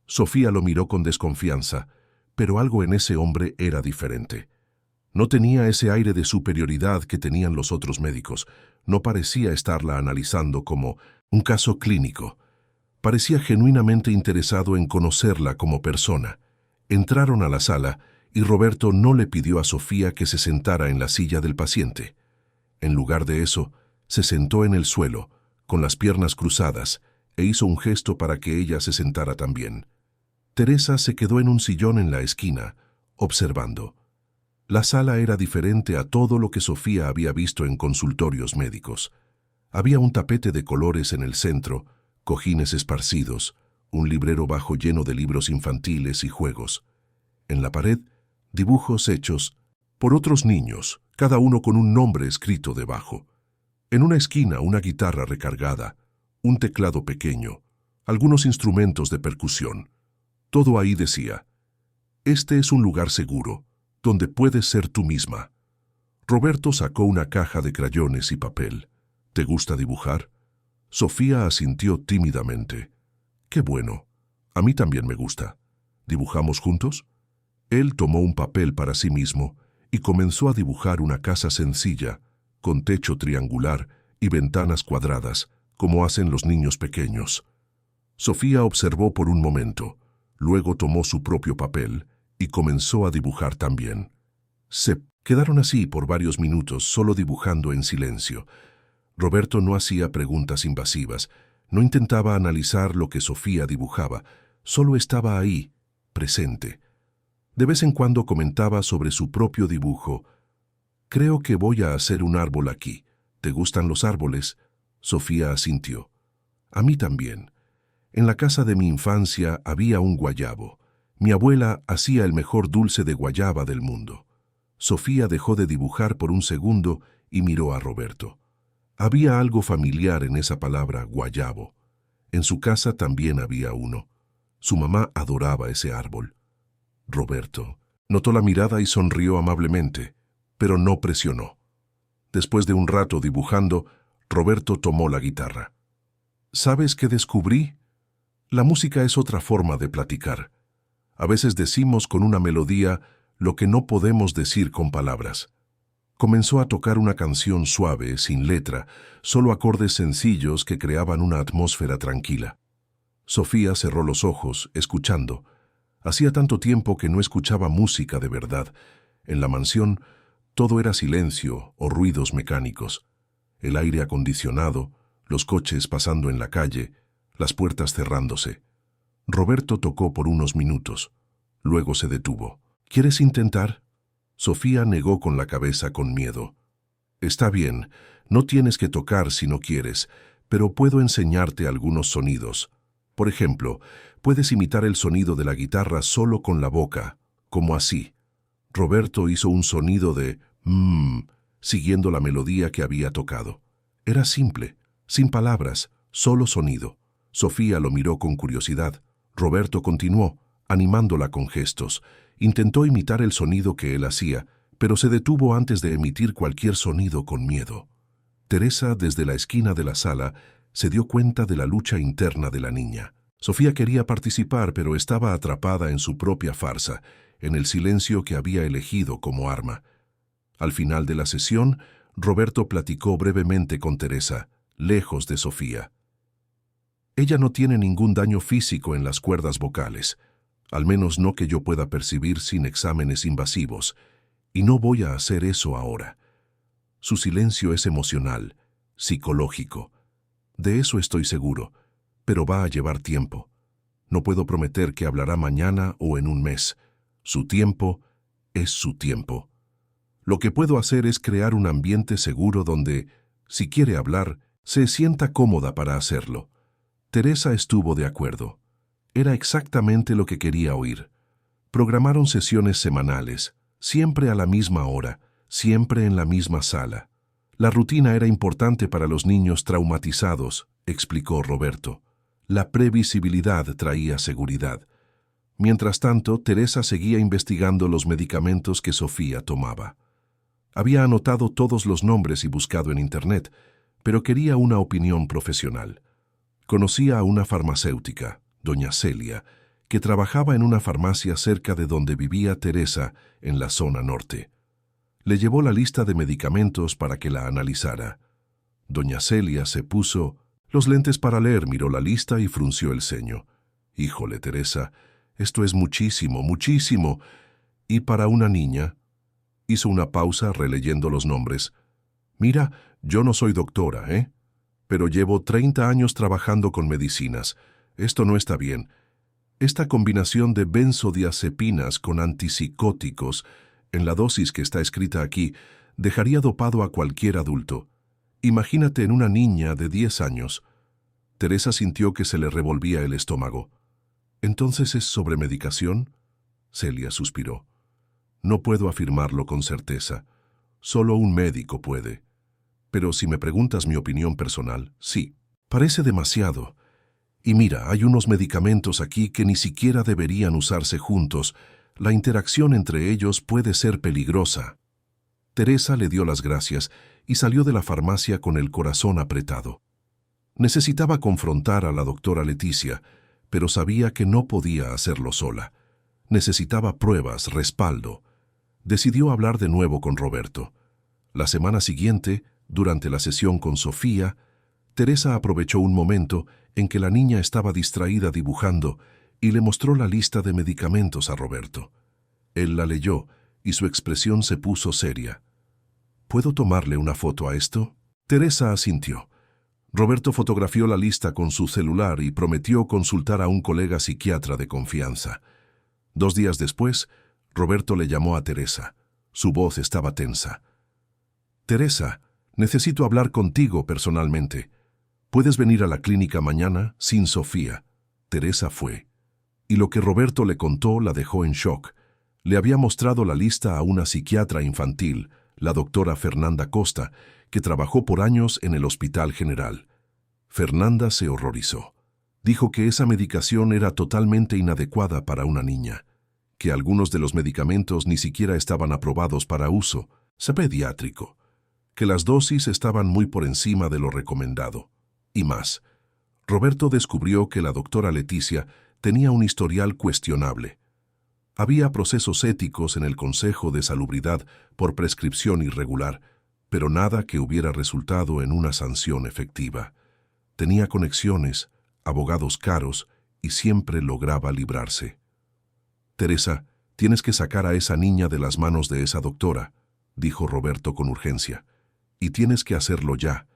Sofía lo miró con desconfianza, pero algo en ese hombre era diferente. No tenía ese aire de superioridad que tenían los otros médicos. No parecía estarla analizando como un caso clínico. Parecía genuinamente interesado en conocerla como persona. Entraron a la sala y Roberto no le pidió a Sofía que se sentara en la silla del paciente. En lugar de eso, se sentó en el suelo, con las piernas cruzadas, e hizo un gesto para que ella se sentara también. Teresa se quedó en un sillón en la esquina, observando. La sala era diferente a todo lo que Sofía había visto en consultorios médicos. Había un tapete de colores en el centro, cojines esparcidos, un librero bajo lleno de libros infantiles y juegos. En la pared, dibujos hechos por otros niños, cada uno con un nombre escrito debajo. En una esquina, una guitarra recargada, un teclado pequeño, algunos instrumentos de percusión. Todo ahí decía: «Este es un lugar seguro, donde puedes ser tú misma». Roberto sacó una caja de crayones y papel. «¿Te gusta dibujar?» Sofía asintió tímidamente. «Qué bueno. A mí también me gusta. ¿Dibujamos juntos?» Él tomó un papel para sí mismo y comenzó a dibujar una casa sencilla, con techo triangular y ventanas cuadradas, como hacen los niños pequeños. Sofía observó por un momento, luego tomó su propio papel y comenzó a dibujar también. Se quedaron así por varios minutos, solo dibujando en silencio. Roberto no hacía preguntas invasivas, no intentaba analizar lo que Sofía dibujaba, solo estaba ahí, presente. De vez en cuando comentaba sobre su propio dibujo. «Creo que voy a hacer un árbol aquí. ¿Te gustan los árboles?» Sofía asintió. «A mí también. En la casa de mi infancia había un guayabo. Mi abuela hacía el mejor dulce de guayaba del mundo». Sofía dejó de dibujar por un segundo y miró a Roberto. Había algo familiar en esa palabra guayabo. En su casa también había uno. Su mamá adoraba ese árbol. Roberto notó la mirada y sonrió amablemente, pero no presionó. Después de un rato dibujando, Roberto tomó la guitarra. «¿Sabes qué descubrí? La música es otra forma de platicar. A veces decimos con una melodía lo que no podemos decir con palabras». Comenzó a tocar una canción suave, sin letra, solo acordes sencillos que creaban una atmósfera tranquila. Sofía cerró los ojos, escuchando. Hacía tanto tiempo que no escuchaba música de verdad. En la mansión, todo era silencio o ruidos mecánicos. El aire acondicionado, los coches pasando en la calle, las puertas cerrándose. Roberto tocó por unos minutos. Luego se detuvo. ¿Quieres intentar? Sofía negó con la cabeza con miedo. Está bien, no tienes que tocar si no quieres, pero puedo enseñarte algunos sonidos. Por ejemplo, puedes imitar el sonido de la guitarra solo con la boca, como así. Roberto hizo un sonido de siguiendo la melodía que había tocado. Era simple, sin palabras, solo sonido. Sofía lo miró con curiosidad. Roberto continuó, animándola con gestos. Intentó imitar el sonido que él hacía, pero se detuvo antes de emitir cualquier sonido con miedo. Teresa, desde la esquina de la sala, se dio cuenta de la lucha interna de la niña. Sofía quería participar, pero estaba atrapada en su propia farsa, en el silencio que había elegido como arma. Al final de la sesión, Roberto platicó brevemente con Teresa, lejos de Sofía. Ella no tiene ningún daño físico en las cuerdas vocales, al menos no que yo pueda percibir sin exámenes invasivos, y no voy a hacer eso ahora. Su silencio es emocional, psicológico. De eso estoy seguro, pero va a llevar tiempo. No puedo prometer que hablará mañana o en un mes. Su tiempo es su tiempo. Lo que puedo hacer es crear un ambiente seguro donde, si quiere hablar, se sienta cómoda para hacerlo. Teresa estuvo de acuerdo. Era exactamente lo que quería oír. Programaron sesiones semanales, siempre a la misma hora, siempre en la misma sala. La rutina era importante para los niños traumatizados, explicó Roberto. La previsibilidad traía seguridad. Mientras tanto, Teresa seguía investigando los medicamentos que Sofía tomaba. Había anotado todos los nombres y buscado en Internet, pero quería una opinión profesional. Conocía a una farmacéutica, doña Celia, que trabajaba en una farmacia cerca de donde vivía Teresa, en la zona norte. Le llevó la lista de medicamentos para que la analizara. Doña Celia se puso los lentes para leer, miró la lista y frunció el ceño. Híjole, Teresa, esto es muchísimo, muchísimo. Y para una niña. Hizo una pausa releyendo los nombres. Mira, yo no soy doctora, pero llevo 30 años trabajando con medicinas. Esto no está bien. Esta combinación de benzodiazepinas con antipsicóticos, en la dosis que está escrita aquí, dejaría dopado a cualquier adulto. Imagínate en una niña de 10 años. Teresa sintió que se le revolvía el estómago. ¿Entonces es sobremedicación? Celia suspiró. No puedo afirmarlo con certeza. Solo un médico puede. Pero si me preguntas mi opinión personal, sí. Parece demasiado. Y mira, hay unos medicamentos aquí que ni siquiera deberían usarse juntos. La interacción entre ellos puede ser peligrosa. Teresa le dio las gracias y salió de la farmacia con el corazón apretado. Necesitaba confrontar a la doctora Leticia, pero sabía que no podía hacerlo sola. Necesitaba pruebas, respaldo. Decidió hablar de nuevo con Roberto. La semana siguiente, durante la sesión con Sofía, Teresa aprovechó un momento en que la niña estaba distraída dibujando y le mostró la lista de medicamentos a Roberto. Él la leyó y su expresión se puso seria. ¿Puedo tomarle una foto a esto? Teresa asintió. Roberto fotografió la lista con su celular y prometió consultar a un colega psiquiatra de confianza. 2 días después, Roberto le llamó a Teresa. Su voz estaba tensa. Teresa, necesito hablar contigo personalmente. ¿Puedes venir a la clínica mañana sin Sofía? Teresa fue. Y lo que Roberto le contó la dejó en shock. Le había mostrado la lista a una psiquiatra infantil, la doctora Fernanda Costa, que trabajó por años en el Hospital General. Fernanda se horrorizó. Dijo que esa medicación era totalmente inadecuada para una niña, que algunos de los medicamentos ni siquiera estaban aprobados para uso pediátrico, que las dosis estaban muy por encima de lo recomendado. Y más, Roberto descubrió que la doctora Leticia tenía un historial cuestionable. Había procesos éticos en el Consejo de Salubridad por prescripción irregular, pero nada que hubiera resultado en una sanción efectiva. Tenía conexiones, abogados caros y siempre lograba librarse. Teresa, tienes que sacar a esa niña de las manos de esa doctora, dijo Roberto con urgencia. Y tienes que hacerlo ya.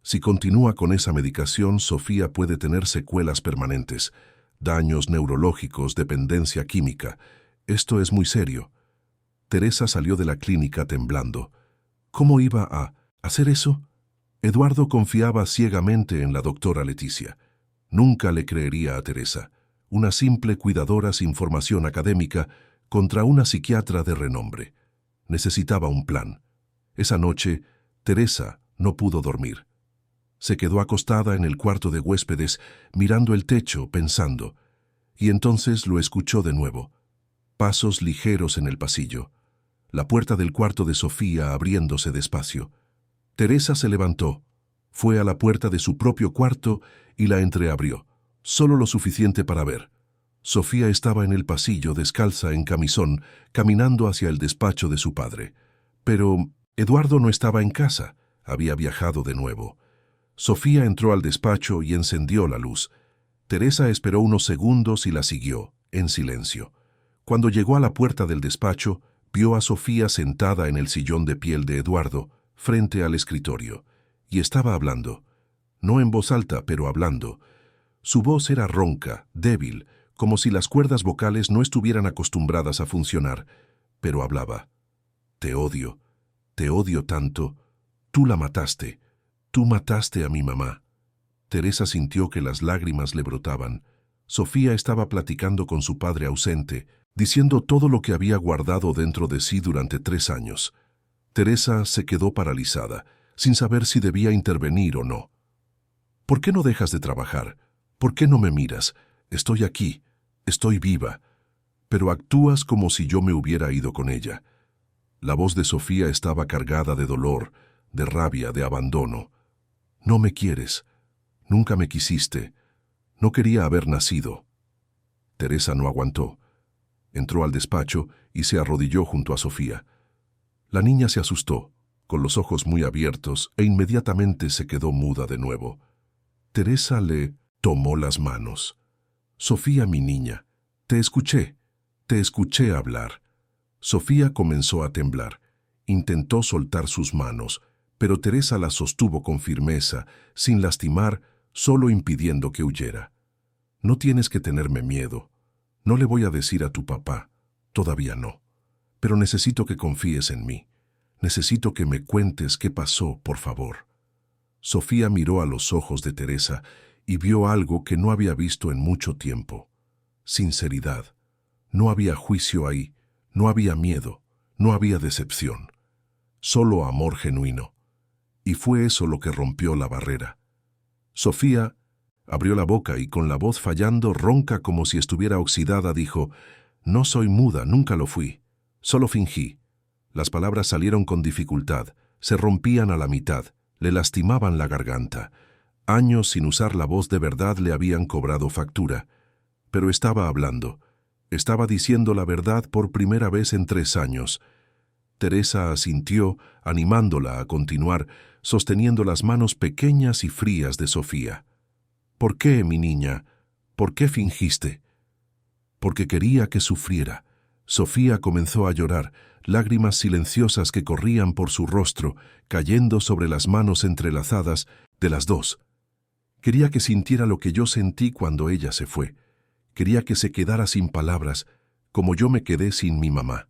Si continúa con esa medicación, Sofía puede tener secuelas permanentes, daños neurológicos, dependencia química. Esto es muy serio. Teresa salió de la clínica temblando. ¿Cómo iba a hacer eso? Eduardo confiaba ciegamente en la doctora Leticia. Nunca le creería a Teresa, una simple cuidadora sin formación académica, contra una psiquiatra de renombre. Necesitaba un plan. Esa noche, Teresa no pudo dormir. Se quedó acostada en el cuarto de huéspedes, mirando el techo, pensando, y entonces lo escuchó de nuevo. Pasos ligeros en el pasillo. La puerta del cuarto de Sofía abriéndose despacio. Teresa se levantó, fue a la puerta de su propio cuarto y la entreabrió, solo lo suficiente para ver. Sofía estaba en el pasillo, descalza en camisón, caminando hacia el despacho de su padre. Pero Eduardo no estaba en casa, había viajado de nuevo. Sofía entró al despacho y encendió la luz. Teresa esperó unos segundos y la siguió, en silencio. Cuando llegó a la puerta del despacho, vio a Sofía sentada en el sillón de piel de Eduardo, frente al escritorio, y estaba hablando. No en voz alta, pero hablando. Su voz era ronca, débil, como si las cuerdas vocales no estuvieran acostumbradas a funcionar, pero hablaba. Te odio tanto. Tú la mataste. Tú mataste a mi mamá. Teresa sintió que las lágrimas le brotaban. Sofía estaba platicando con su padre ausente, diciendo todo lo que había guardado dentro de sí durante 3 años. Teresa se quedó paralizada, sin saber si debía intervenir o no. ¿Por qué no dejas de trabajar? ¿Por qué no me miras? Estoy aquí, estoy viva. Pero actúas como si yo me hubiera ido con ella. La voz de Sofía estaba cargada de dolor, de rabia, de abandono. No me quieres. Nunca me quisiste. No quería haber nacido. Teresa no aguantó. Entró al despacho y se arrodilló junto a Sofía. La niña se asustó, con los ojos muy abiertos, e inmediatamente se quedó muda de nuevo. Teresa le tomó las manos. Sofía, mi niña, te escuché hablar. Sofía comenzó a temblar. Intentó soltar sus manos, pero Teresa la sostuvo con firmeza, sin lastimar, solo impidiendo que huyera. No tienes que tenerme miedo. No le voy a decir a tu papá, todavía no. Pero necesito que confíes en mí. Necesito que me cuentes qué pasó, por favor. Sofía miró a los ojos de Teresa y vio algo que no había visto en mucho tiempo. Sinceridad. No había juicio ahí, no había miedo, no había decepción. Solo amor genuino. Y fue eso lo que rompió la barrera. Sofía abrió la boca y con la voz fallando, ronca como si estuviera oxidada, dijo, «No soy muda, nunca lo fui. Solo fingí». Las palabras salieron con dificultad, se rompían a la mitad, le lastimaban la garganta. Años sin usar la voz de verdad le habían cobrado factura. Pero estaba hablando. Estaba diciendo la verdad por primera vez en 3 años. Teresa asintió, animándola a continuar, sosteniendo las manos pequeñas y frías de Sofía. «¿Por qué, mi niña? ¿Por qué fingiste?» «Porque quería que sufriera». Sofía comenzó a llorar, lágrimas silenciosas que corrían por su rostro, cayendo sobre las manos entrelazadas de las dos. Quería que sintiera lo que yo sentí cuando ella se fue. Quería que se quedara sin palabras, como yo me quedé sin mi mamá.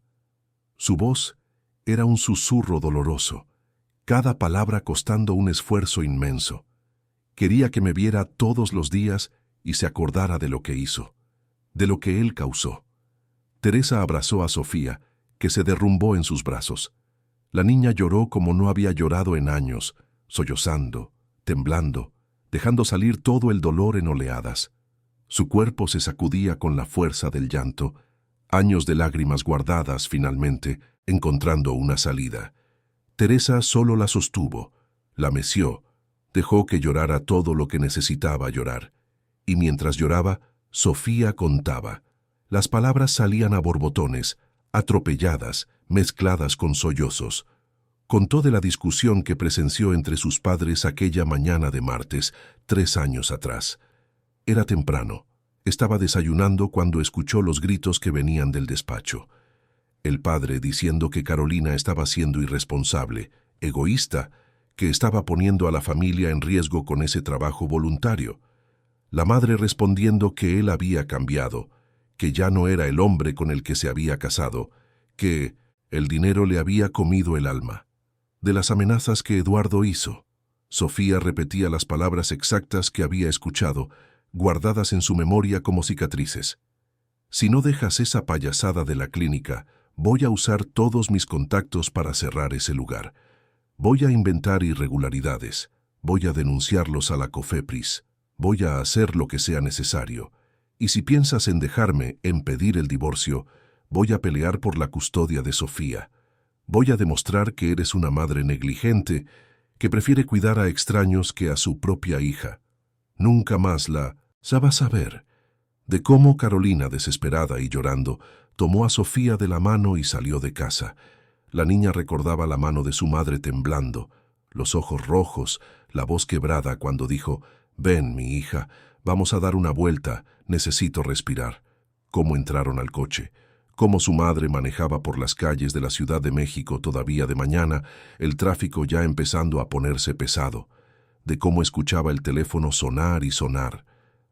Su voz era un susurro doloroso, cada palabra costando un esfuerzo inmenso. Quería que me viera todos los días y se acordara de lo que hizo, de lo que él causó. Teresa abrazó a Sofía, que se derrumbó en sus brazos. La niña lloró como no había llorado en años, sollozando, temblando, dejando salir todo el dolor en oleadas. Su cuerpo se sacudía con la fuerza del llanto, años de lágrimas guardadas finalmente, encontrando una salida. Teresa solo la sostuvo, la meció, dejó que llorara todo lo que necesitaba llorar. Y mientras lloraba, Sofía contaba. Las palabras salían a borbotones, atropelladas, mezcladas con sollozos. Contó de la discusión que presenció entre sus padres aquella mañana de martes, 3 años atrás. Era temprano. Estaba desayunando cuando escuchó los gritos que venían del despacho. El padre diciendo que Carolina estaba siendo irresponsable, egoísta, que estaba poniendo a la familia en riesgo con ese trabajo voluntario. La madre respondiendo que él había cambiado, que ya no era el hombre con el que se había casado, que el dinero le había comido el alma. De las amenazas que Eduardo hizo, Sofía repetía las palabras exactas que había escuchado, guardadas en su memoria como cicatrices. Si no dejas esa payasada de la clínica, voy a usar todos mis contactos para cerrar ese lugar. Voy a inventar irregularidades. Voy a denunciarlos a la COFEPRIS. Voy a hacer lo que sea necesario. Y si piensas en dejarme, en pedir el divorcio, voy a pelear por la custodia de Sofía. Voy a demostrar que eres una madre negligente, que prefiere cuidar a extraños que a su propia hija. Nunca más vas a ver. De cómo Carolina, desesperada y llorando, tomó a Sofía de la mano y salió de casa. La niña recordaba la mano de su madre temblando, los ojos rojos, la voz quebrada cuando dijo: «Ven, mi hija, vamos a dar una vuelta, necesito respirar». Cómo entraron al coche, cómo su madre manejaba por las calles de la Ciudad de México todavía de mañana, el tráfico ya empezando a ponerse pesado, de cómo escuchaba el teléfono sonar y sonar.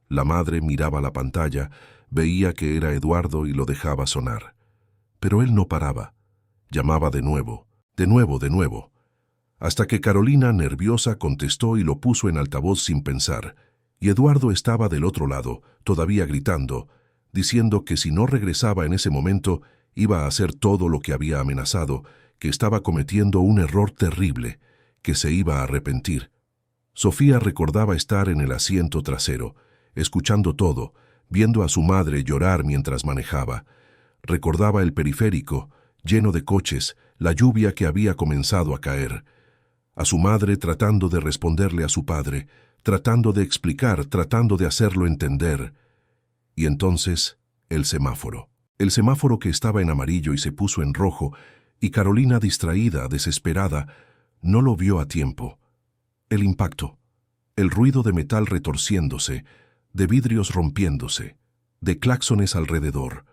La madre miraba la pantalla, veía que era Eduardo y lo dejaba sonar. Pero él no paraba. Llamaba de nuevo, hasta que Carolina, nerviosa, contestó y lo puso en altavoz sin pensar, y Eduardo estaba del otro lado, todavía gritando, diciendo que si no regresaba en ese momento, iba a hacer todo lo que había amenazado, que estaba cometiendo un error terrible, que se iba a arrepentir. Sofía recordaba estar en el asiento trasero, escuchando todo, viendo a su madre llorar mientras manejaba. Recordaba el periférico, lleno de coches, la lluvia que había comenzado a caer. A su madre tratando de responderle a su padre, tratando de explicar, tratando de hacerlo entender. Y entonces, el semáforo. El semáforo que estaba en amarillo y se puso en rojo, y Carolina, distraída, desesperada, no lo vio a tiempo. El impacto, el ruido de metal retorciéndose, de vidrios rompiéndose, de claxones alrededor,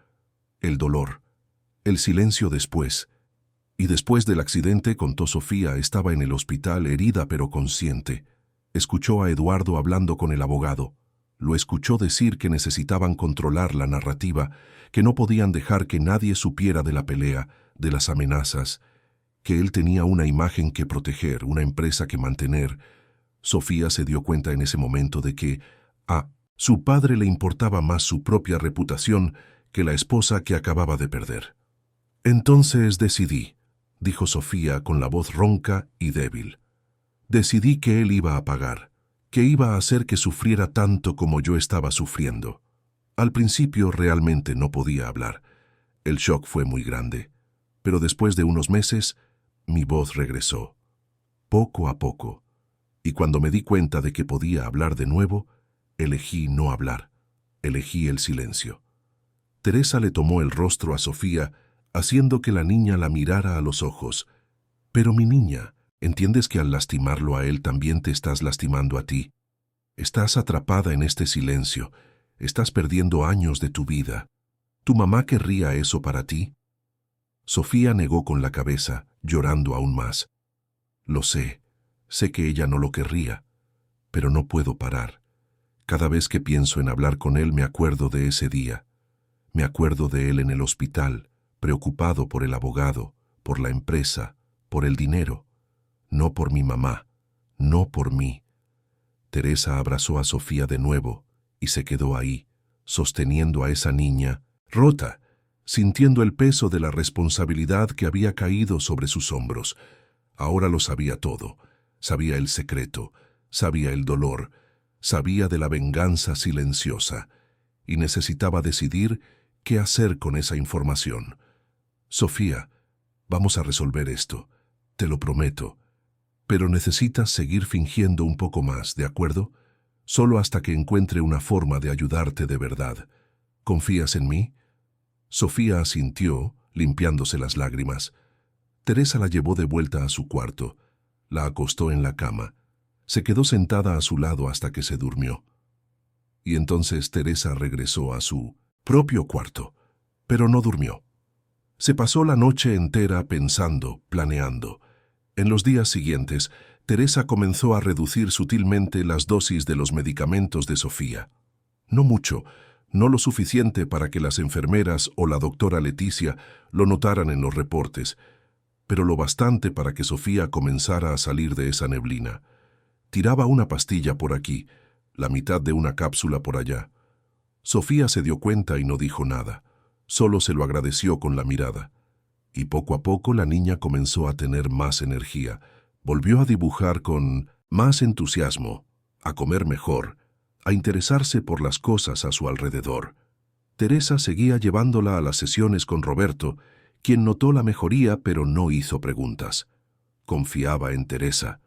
el dolor, el silencio después. Y después del accidente, contó Sofía, estaba en el hospital herida pero consciente. Escuchó a Eduardo hablando con el abogado. Lo escuchó decir que necesitaban controlar la narrativa, que no podían dejar que nadie supiera de la pelea, de las amenazas, que él tenía una imagen que proteger, una empresa que mantener. Sofía se dio cuenta en ese momento de que a su padre le importaba más su propia reputación que la esposa que acababa de perder. «Entonces decidí», dijo Sofía con la voz ronca y débil. «Decidí que él iba a pagar, que iba a hacer que sufriera tanto como yo estaba sufriendo». Al principio realmente no podía hablar. El shock fue muy grande. Pero después de unos meses, mi voz regresó. Poco a poco. Y cuando me di cuenta de que podía hablar de nuevo, elegí no hablar. Elegí el silencio. Teresa le tomó el rostro a Sofía, haciendo que la niña la mirara a los ojos. «Pero mi niña, ¿entiendes que al lastimarlo a él también te estás lastimando a ti? Estás atrapada en este silencio, estás perdiendo años de tu vida. ¿Tu mamá querría eso para ti?» Sofía negó con la cabeza, llorando aún más. «Lo sé que ella no lo querría, pero no puedo parar. Cada vez que pienso en hablar con él me acuerdo de ese día. Me acuerdo de él en el hospital, preocupado por el abogado, por la empresa, por el dinero. No por mi mamá, no por mí». Teresa abrazó a Sofía de nuevo y se quedó ahí, sosteniendo a esa niña, rota, sintiendo el peso de la responsabilidad que había caído sobre sus hombros. Ahora lo sabía todo. Sabía el secreto, sabía el dolor, sabía de la venganza silenciosa, y necesitaba decidir qué hacer con esa información. «Sofía, vamos a resolver esto, te lo prometo. Pero necesitas seguir fingiendo un poco más, ¿de acuerdo? Solo hasta que encuentre una forma de ayudarte de verdad. ¿Confías en mí?» Sofía asintió, limpiándose las lágrimas. Teresa la llevó de vuelta a su cuarto. La acostó en la cama. Se quedó sentada a su lado hasta que se durmió. Y entonces Teresa regresó a su propio cuarto, pero no durmió. Se pasó la noche entera pensando, planeando. En los días siguientes, Teresa comenzó a reducir sutilmente las dosis de los medicamentos de Sofía. No mucho, no lo suficiente para que las enfermeras o la doctora Leticia lo notaran en los reportes, pero lo bastante para que Sofía comenzara a salir de esa neblina. Tiraba una pastilla por aquí, la mitad de una cápsula por allá. Sofía se dio cuenta y no dijo nada, solo se lo agradeció con la mirada. Y poco a poco la niña comenzó a tener más energía, volvió a dibujar con más entusiasmo, a comer mejor, a interesarse por las cosas a su alrededor. Teresa seguía llevándola a las sesiones con Roberto, quien notó la mejoría pero no hizo preguntas. Confiaba en Teresa.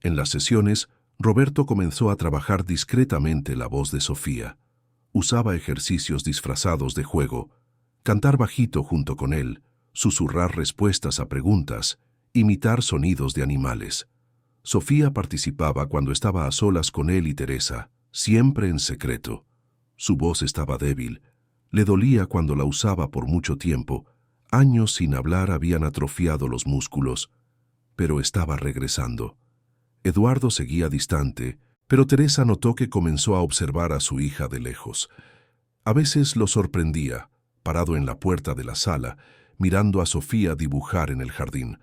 En las sesiones, Roberto comenzó a trabajar discretamente la voz de Sofía. Usaba ejercicios disfrazados de juego, cantar bajito junto con él, susurrar respuestas a preguntas, imitar sonidos de animales. Sofía participaba cuando estaba a solas con él y Teresa, siempre en secreto. Su voz estaba débil, le dolía cuando la usaba por mucho tiempo. Años sin hablar habían atrofiado los músculos, pero estaba regresando. Eduardo seguía distante, pero Teresa notó que comenzó a observar a su hija de lejos. A veces lo sorprendía, parado en la puerta de la sala, mirando a Sofía dibujar en el jardín.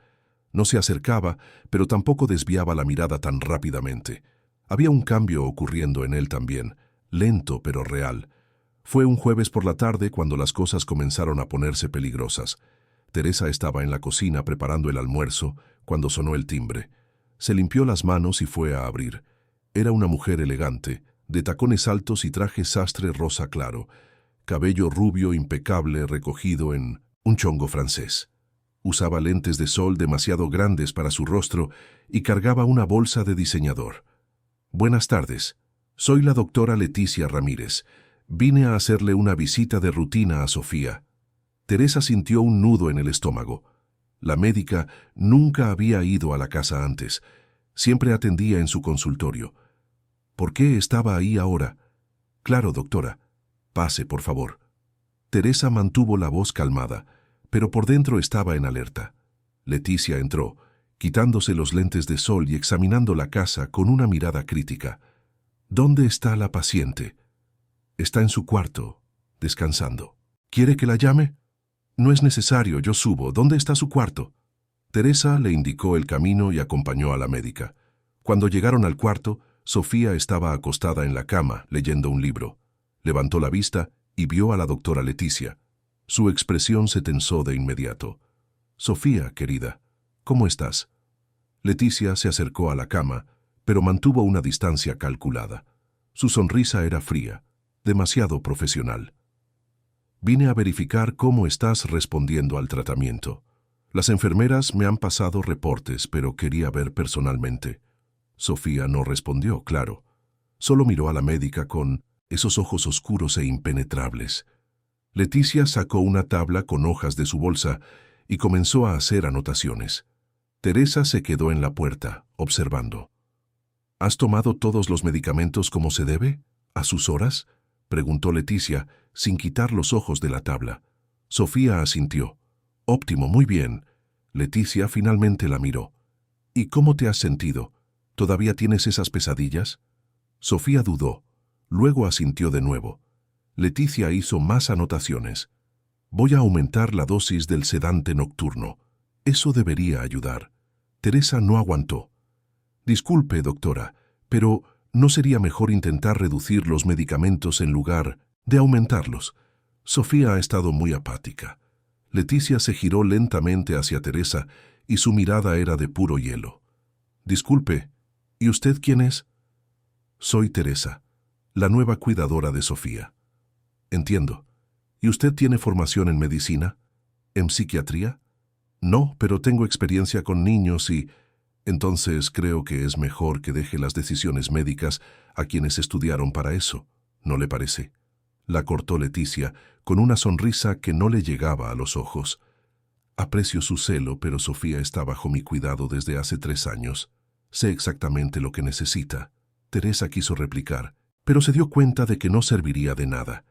No se acercaba, pero tampoco desviaba la mirada tan rápidamente. Había un cambio ocurriendo en él también, lento pero real. Fue un jueves por la tarde cuando las cosas comenzaron a ponerse peligrosas. Teresa estaba en la cocina preparando el almuerzo cuando sonó el timbre. Se limpió las manos y fue a abrir. Era una mujer elegante, de tacones altos y traje sastre rosa claro, cabello rubio impecable recogido en un chongo francés. Usaba lentes de sol demasiado grandes para su rostro y cargaba una bolsa de diseñador. Buenas tardes. Soy la doctora Leticia Ramírez. Vine a hacerle una visita de rutina a Sofía. Teresa sintió un nudo en el estómago. La médica nunca había ido a la casa antes. Siempre atendía en su consultorio. ¿Por qué estaba ahí ahora? Claro, doctora. Pase, por favor. Teresa mantuvo la voz calmada, pero por dentro estaba en alerta. Leticia entró, quitándose los lentes de sol y examinando la casa con una mirada crítica. ¿Dónde está la paciente? Está en su cuarto, descansando. ¿Quiere que la llame? No es necesario, yo subo. ¿Dónde está su cuarto? Teresa le indicó el camino y acompañó a la médica. Cuando llegaron al cuarto, Sofía estaba acostada en la cama, leyendo un libro. Levantó la vista y vio a la doctora Leticia. Su expresión se tensó de inmediato. Sofía, querida, ¿cómo estás? Leticia se acercó a la cama, pero mantuvo una distancia calculada. Su sonrisa era fría, demasiado profesional. Vine a verificar cómo estás respondiendo al tratamiento. Las enfermeras me han pasado reportes, pero quería ver personalmente. Sofía no respondió, claro. Solo miró a la médica con esos ojos oscuros e impenetrables. Leticia sacó una tabla con hojas de su bolsa y comenzó a hacer anotaciones. Teresa se quedó en la puerta, observando. ¿Has tomado todos los medicamentos como se debe? ¿A sus horas? Preguntó Leticia, sin quitar los ojos de la tabla. Sofía asintió. Óptimo, muy bien. Leticia finalmente la miró. ¿Y cómo te has sentido? ¿Todavía tienes esas pesadillas? Sofía dudó. Luego asintió de nuevo. Leticia hizo más anotaciones. Voy a aumentar la dosis del sedante nocturno. Eso debería ayudar. Teresa no aguantó. Disculpe, doctora, pero ¿no sería mejor intentar reducir los medicamentos en lugar de aumentarlos? Sofía ha estado muy apática. Leticia se giró lentamente hacia Teresa y su mirada era de puro hielo. Disculpe, ¿y usted quién es? Soy Teresa, la nueva cuidadora de Sofía. Entiendo. ¿Y usted tiene formación en medicina? ¿En psiquiatría? No, pero tengo experiencia con niños y... Entonces creo que es mejor que deje las decisiones médicas a quienes estudiaron para eso, ¿no le parece? La cortó Leticia con una sonrisa que no le llegaba a los ojos. Aprecio su celo, pero Sofía está bajo mi cuidado desde hace 3 años. Sé exactamente lo que necesita. Teresa quiso replicar, pero se dio cuenta de que no serviría de nada.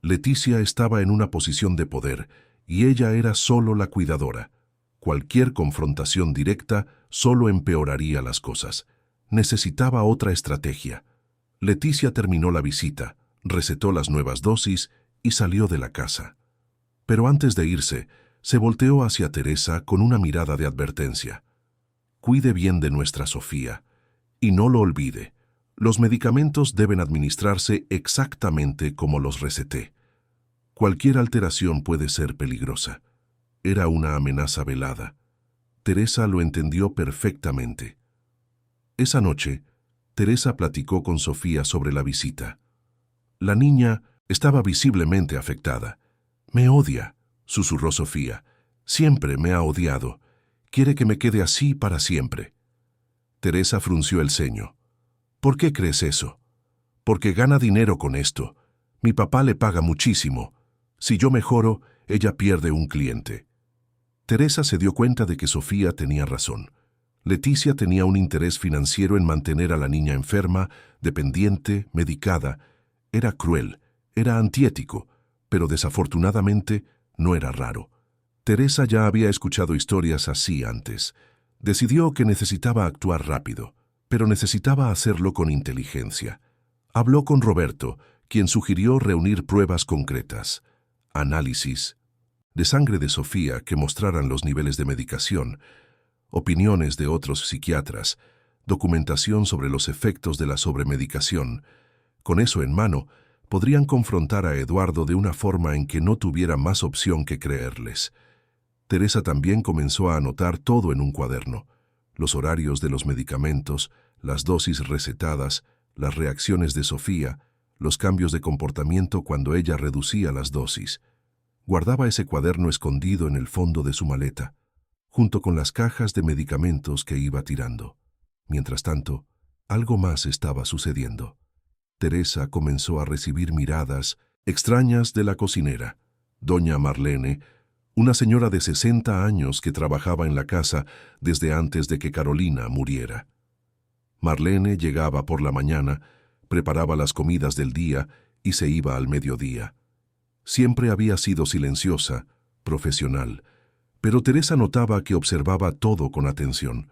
Leticia estaba en una posición de poder y ella era solo la cuidadora. Cualquier confrontación directa solo empeoraría las cosas. Necesitaba otra estrategia. Leticia terminó la visita, recetó las nuevas dosis y salió de la casa. Pero antes de irse, se volteó hacia Teresa con una mirada de advertencia. Cuide bien de nuestra Sofía. Y no lo olvide, los medicamentos deben administrarse exactamente como los receté. Cualquier alteración puede ser peligrosa. Era una amenaza velada. Teresa lo entendió perfectamente. Esa noche, Teresa platicó con Sofía sobre la visita. La niña estaba visiblemente afectada. «Me odia», susurró Sofía. «Siempre me ha odiado. Quiere que me quede así para siempre». Teresa frunció el ceño. «¿Por qué crees eso?» «Porque gana dinero con esto. Mi papá le paga muchísimo. Si yo mejoro, ella pierde un cliente». Teresa se dio cuenta de que Sofía tenía razón. Leticia tenía un interés financiero en mantener a la niña enferma, dependiente, medicada. Era cruel, era antiético, pero desafortunadamente no era raro. Teresa ya había escuchado historias así antes. Decidió que necesitaba actuar rápido, pero necesitaba hacerlo con inteligencia. Habló con Roberto, quien sugirió reunir pruebas concretas, análisis de sangre de Sofía que mostraran los niveles de medicación, opiniones de otros psiquiatras, documentación sobre los efectos de la sobremedicación. Con eso en mano, podrían confrontar a Eduardo de una forma en que no tuviera más opción que creerles. Teresa también comenzó a anotar todo en un cuaderno: los horarios de los medicamentos, las dosis recetadas, las reacciones de Sofía, los cambios de comportamiento cuando ella reducía las dosis. Guardaba ese cuaderno escondido en el fondo de su maleta, junto con las cajas de medicamentos que iba tirando. Mientras tanto, algo más estaba sucediendo. Teresa comenzó a recibir miradas extrañas de la cocinera, doña Marlene, una señora de 60 años que trabajaba en la casa desde antes de que Carolina muriera. Marlene llegaba por la mañana, preparaba las comidas del día y se iba al mediodía. Siempre había sido silenciosa, profesional, pero Teresa notaba que observaba todo con atención.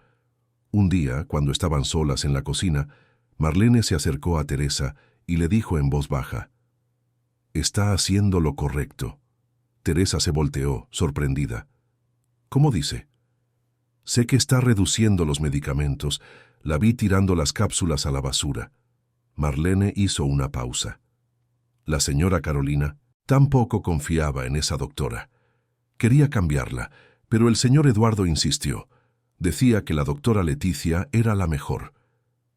Un día, cuando estaban solas en la cocina, Marlene se acercó a Teresa y le dijo en voz baja: «Está haciendo lo correcto». Teresa se volteó, sorprendida. «¿Cómo dice?» «Sé que está reduciendo los medicamentos. La vi tirando las cápsulas a la basura». Marlene hizo una pausa. La señora Carolina tampoco confiaba en esa doctora. Quería cambiarla, pero el señor Eduardo insistió. Decía que la doctora Leticia era la mejor.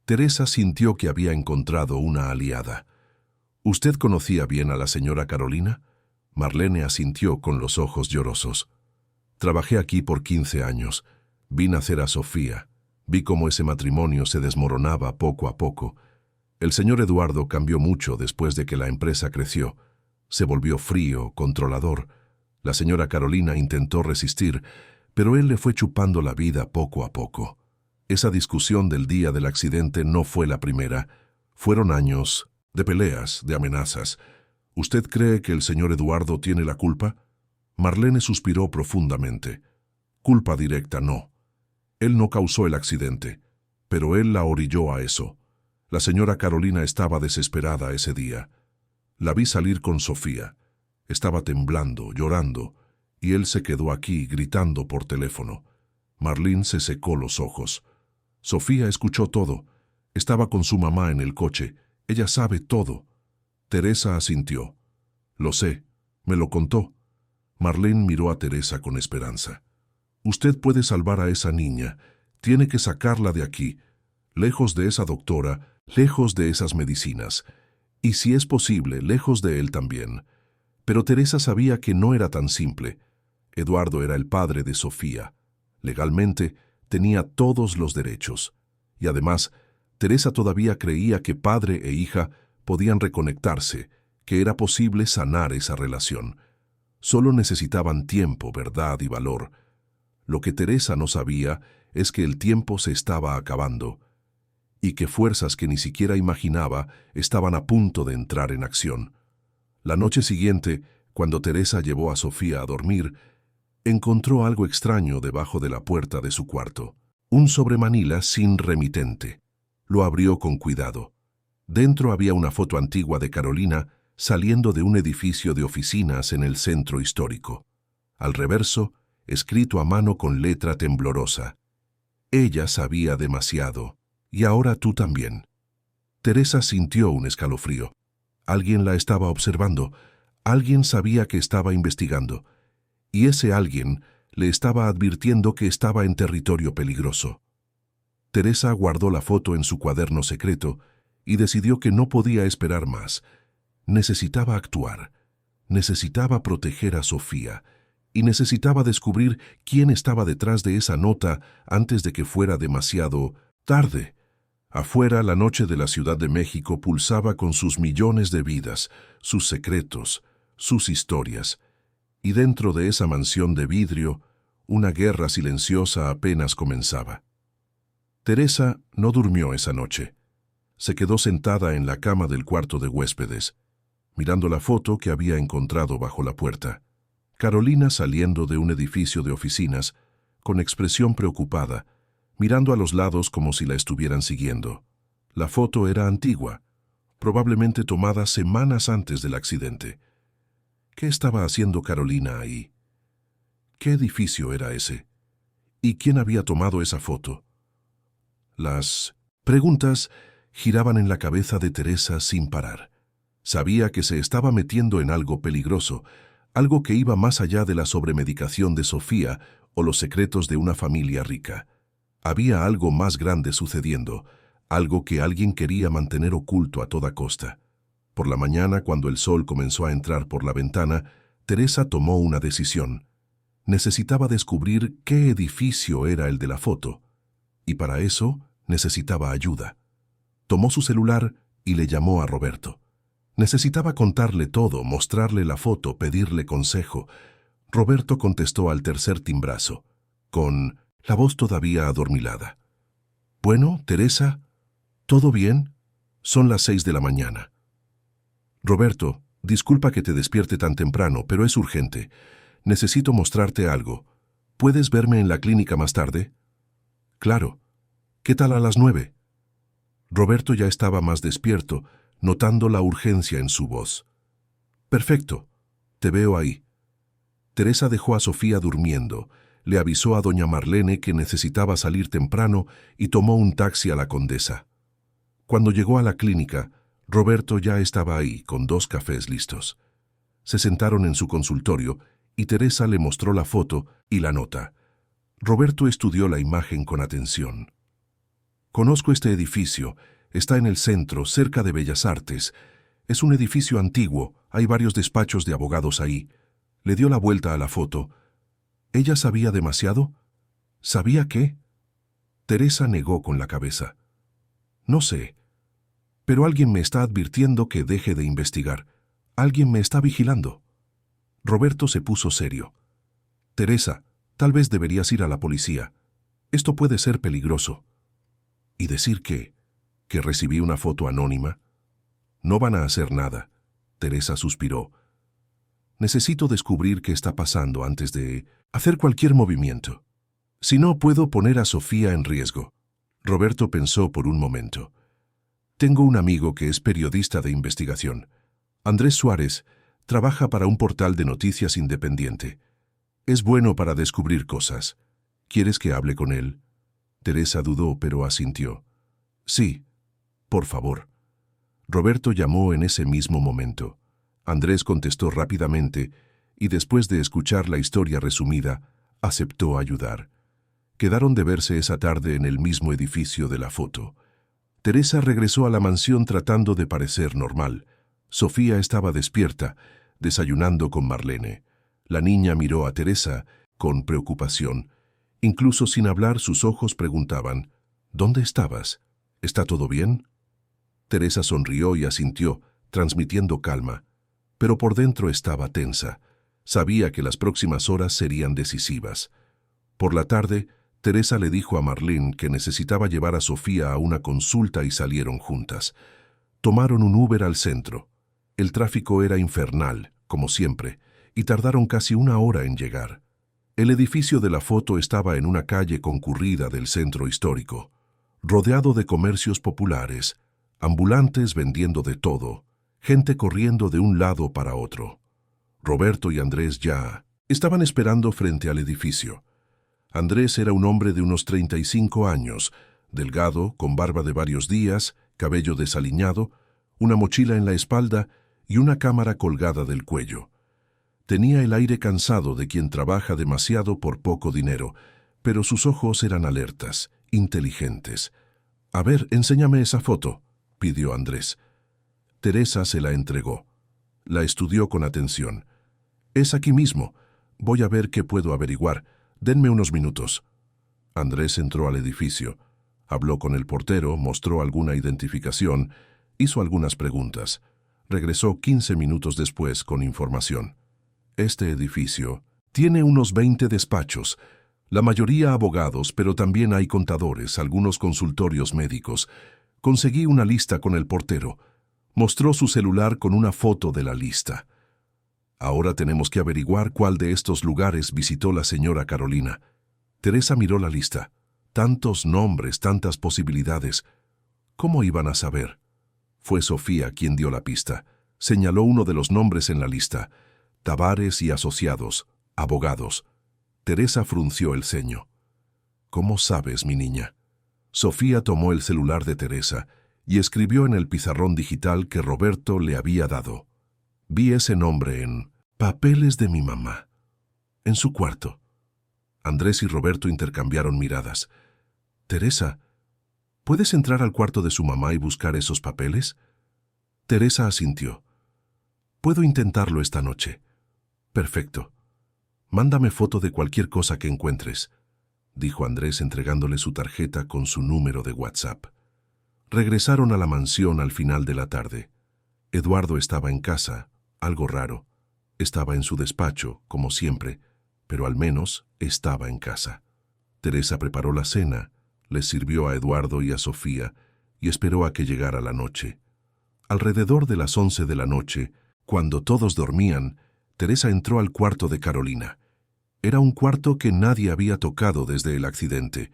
Teresa sintió que había encontrado una aliada. «¿Usted conocía bien a la señora Carolina?» Marlene asintió con los ojos llorosos. «Trabajé aquí por 15 años. Vi nacer a Sofía. Vi cómo ese matrimonio se desmoronaba poco a poco. El señor Eduardo cambió mucho después de que la empresa creció. Se volvió frío, controlador. La señora Carolina intentó resistir, pero él le fue chupando la vida poco a poco. Esa discusión del día del accidente no fue la primera. Fueron años de peleas, de amenazas. ¿Usted cree que el señor Eduardo tiene la culpa?» Marlene suspiró profundamente. «Culpa directa no. Él no causó el accidente, pero él la orilló a eso. La señora Carolina estaba desesperada ese día. La vi salir con Sofía. Estaba temblando, llorando, y él se quedó aquí gritando por teléfono». Marlene se secó los ojos. Sofía escuchó todo. Estaba con su mamá en el coche. Ella sabe todo. Teresa asintió. «Lo sé. Me lo contó». Marlene miró a Teresa con esperanza. «Usted puede salvar a esa niña. Tiene que sacarla de aquí, lejos de esa doctora, lejos de esas medicinas. Y si es posible, lejos de él también». Pero Teresa sabía que no era tan simple. Eduardo era el padre de Sofía. Legalmente, tenía todos los derechos. Y además, Teresa todavía creía que padre e hija podían reconectarse, que era posible sanar esa relación. Solo necesitaban tiempo, verdad y valor. Lo que Teresa no sabía es que el tiempo se estaba acabando y que fuerzas que ni siquiera imaginaba estaban a punto de entrar en acción. La noche siguiente, cuando Teresa llevó a Sofía a dormir, encontró algo extraño debajo de la puerta de su cuarto. Un sobremanila sin remitente. Lo abrió con cuidado. Dentro había una foto antigua de Carolina saliendo de un edificio de oficinas en el centro histórico. Al reverso, escrito a mano con letra temblorosa: ella sabía demasiado, y ahora tú también. Teresa sintió un escalofrío. Alguien la estaba observando, alguien sabía que estaba investigando, y ese alguien le estaba advirtiendo que estaba en territorio peligroso. Teresa guardó la foto en su cuaderno secreto y decidió que no podía esperar más. Necesitaba actuar, necesitaba proteger a Sofía y necesitaba descubrir quién estaba detrás de esa nota antes de que fuera demasiado tarde. Afuera, la noche de la Ciudad de México pulsaba con sus millones de vidas, sus secretos, sus historias. Y dentro de esa mansión de vidrio, una guerra silenciosa apenas comenzaba. Teresa no durmió esa noche. Se quedó sentada en la cama del cuarto de huéspedes, mirando la foto que había encontrado bajo la puerta. Carolina saliendo de un edificio de oficinas, con expresión preocupada, mirando a los lados como si la estuvieran siguiendo. La foto era antigua, probablemente tomada semanas antes del accidente. ¿Qué estaba haciendo Carolina ahí? ¿Qué edificio era ese? ¿Y quién había tomado esa foto? Las preguntas giraban en la cabeza de Teresa sin parar. Sabía que se estaba metiendo en algo peligroso, algo que iba más allá de la sobremedicación de Sofía o los secretos de una familia rica. Había algo más grande sucediendo, algo que alguien quería mantener oculto a toda costa. Por la mañana, cuando el sol comenzó a entrar por la ventana, Teresa tomó una decisión. Necesitaba descubrir qué edificio era el de la foto, y para eso necesitaba ayuda. Tomó su celular y le llamó a Roberto. Necesitaba contarle todo, mostrarle la foto, pedirle consejo. Roberto contestó al tercer timbrazo, con la voz todavía adormilada. «Bueno, Teresa, ¿todo bien? Son las 6 de la mañana». «Roberto, disculpa que te despierte tan temprano, pero es urgente. Necesito mostrarte algo. ¿Puedes verme en la clínica más tarde?» «Claro. ¿Qué tal a las 9?» Roberto ya estaba más despierto, notando la urgencia en su voz. «Perfecto. Te veo ahí». Teresa dejó a Sofía durmiendo, le avisó a doña Marlene que necesitaba salir temprano y tomó un taxi a la Condesa. Cuando llegó a la clínica, Roberto ya estaba ahí, con 2 cafés listos. Se sentaron en su consultorio y Teresa le mostró la foto y la nota. Roberto estudió la imagen con atención. «Conozco este edificio. Está en el centro, cerca de Bellas Artes. Es un edificio antiguo, hay varios despachos de abogados ahí». Le dio la vuelta a la foto. ¿Ella sabía demasiado? ¿Sabía qué? Teresa negó con la cabeza. «No sé, pero alguien me está advirtiendo que deje de investigar. Alguien me está vigilando». Roberto se puso serio. «Teresa, tal vez deberías ir a la policía. Esto puede ser peligroso». «¿Y decir qué? ¿Que recibí una foto anónima?» «No van a hacer nada». Teresa suspiró. «Necesito descubrir qué está pasando antes de hacer cualquier movimiento. Si no, puedo poner a Sofía en riesgo». Roberto pensó por un momento. «Tengo un amigo que es periodista de investigación. Andrés Suárez trabaja para un portal de noticias independiente. Es bueno para descubrir cosas. ¿Quieres que hable con él?» Teresa dudó, pero asintió. «Sí, por favor». Roberto llamó en ese mismo momento. Andrés contestó rápidamente y después de escuchar la historia resumida, aceptó ayudar. Quedaron de verse esa tarde en el mismo edificio de la foto. Teresa regresó a la mansión tratando de parecer normal. Sofía estaba despierta, desayunando con Marlene. La niña miró a Teresa con preocupación. Incluso sin hablar, sus ojos preguntaban: «¿Dónde estabas? ¿Está todo bien?» Teresa sonrió y asintió, transmitiendo calma. Pero por dentro estaba tensa. Sabía que las próximas horas serían decisivas. Por la tarde, Teresa le dijo a Marlene que necesitaba llevar a Sofía a una consulta y salieron juntas. Tomaron un Uber al centro. El tráfico era infernal, como siempre, y tardaron casi 1 hora en llegar. El edificio de la foto estaba en una calle concurrida del centro histórico, rodeado de comercios populares, ambulantes vendiendo de todo, gente corriendo de un lado para otro. Roberto y Andrés ya estaban esperando frente al edificio. Andrés era un hombre de unos 35 años, delgado, con barba de varios días, cabello desaliñado, una mochila en la espalda y una cámara colgada del cuello. Tenía el aire cansado de quien trabaja demasiado por poco dinero, pero sus ojos eran alertas, inteligentes. «A ver, enséñame esa foto», pidió Andrés. Teresa se la entregó. La estudió con atención. «Es aquí mismo. Voy a ver qué puedo averiguar. Denme unos minutos». Andrés entró al edificio. Habló con el portero, mostró alguna identificación, hizo algunas preguntas. Regresó 15 minutos después con información. «Este edificio tiene unos 20 despachos, la mayoría abogados, pero también hay contadores, algunos consultorios médicos. Conseguí una lista con el portero. Mostró su celular con una foto de la lista. Ahora tenemos que averiguar cuál de estos lugares visitó la señora Carolina». Teresa miró la lista. Tantos nombres, tantas posibilidades. ¿Cómo iban a saber? Fue Sofía quien dio la pista. Señaló uno de los nombres en la lista. Tavares y Asociados, abogados. Teresa frunció el ceño. «¿Cómo sabes, mi niña?» Sofía tomó el celular de Teresa y escribió en el pizarrón digital que Roberto le había dado. «Vi ese nombre en papeles de mi mamá, en su cuarto». Andrés y Roberto intercambiaron miradas. «Teresa, ¿puedes entrar al cuarto de su mamá y buscar esos papeles?» Teresa asintió. «Puedo intentarlo esta noche». «Perfecto. Mándame foto de cualquier cosa que encuentres», dijo Andrés entregándole su tarjeta con su número de WhatsApp. Regresaron a la mansión al final de la tarde. Eduardo estaba en casa, algo raro. Estaba en su despacho, como siempre, pero al menos estaba en casa. Teresa preparó la cena, les sirvió a Eduardo y a Sofía y esperó a que llegara la noche. Alrededor de las 11 de la noche, cuando todos dormían, Teresa entró al cuarto de Carolina. Era un cuarto que nadie había tocado desde el accidente.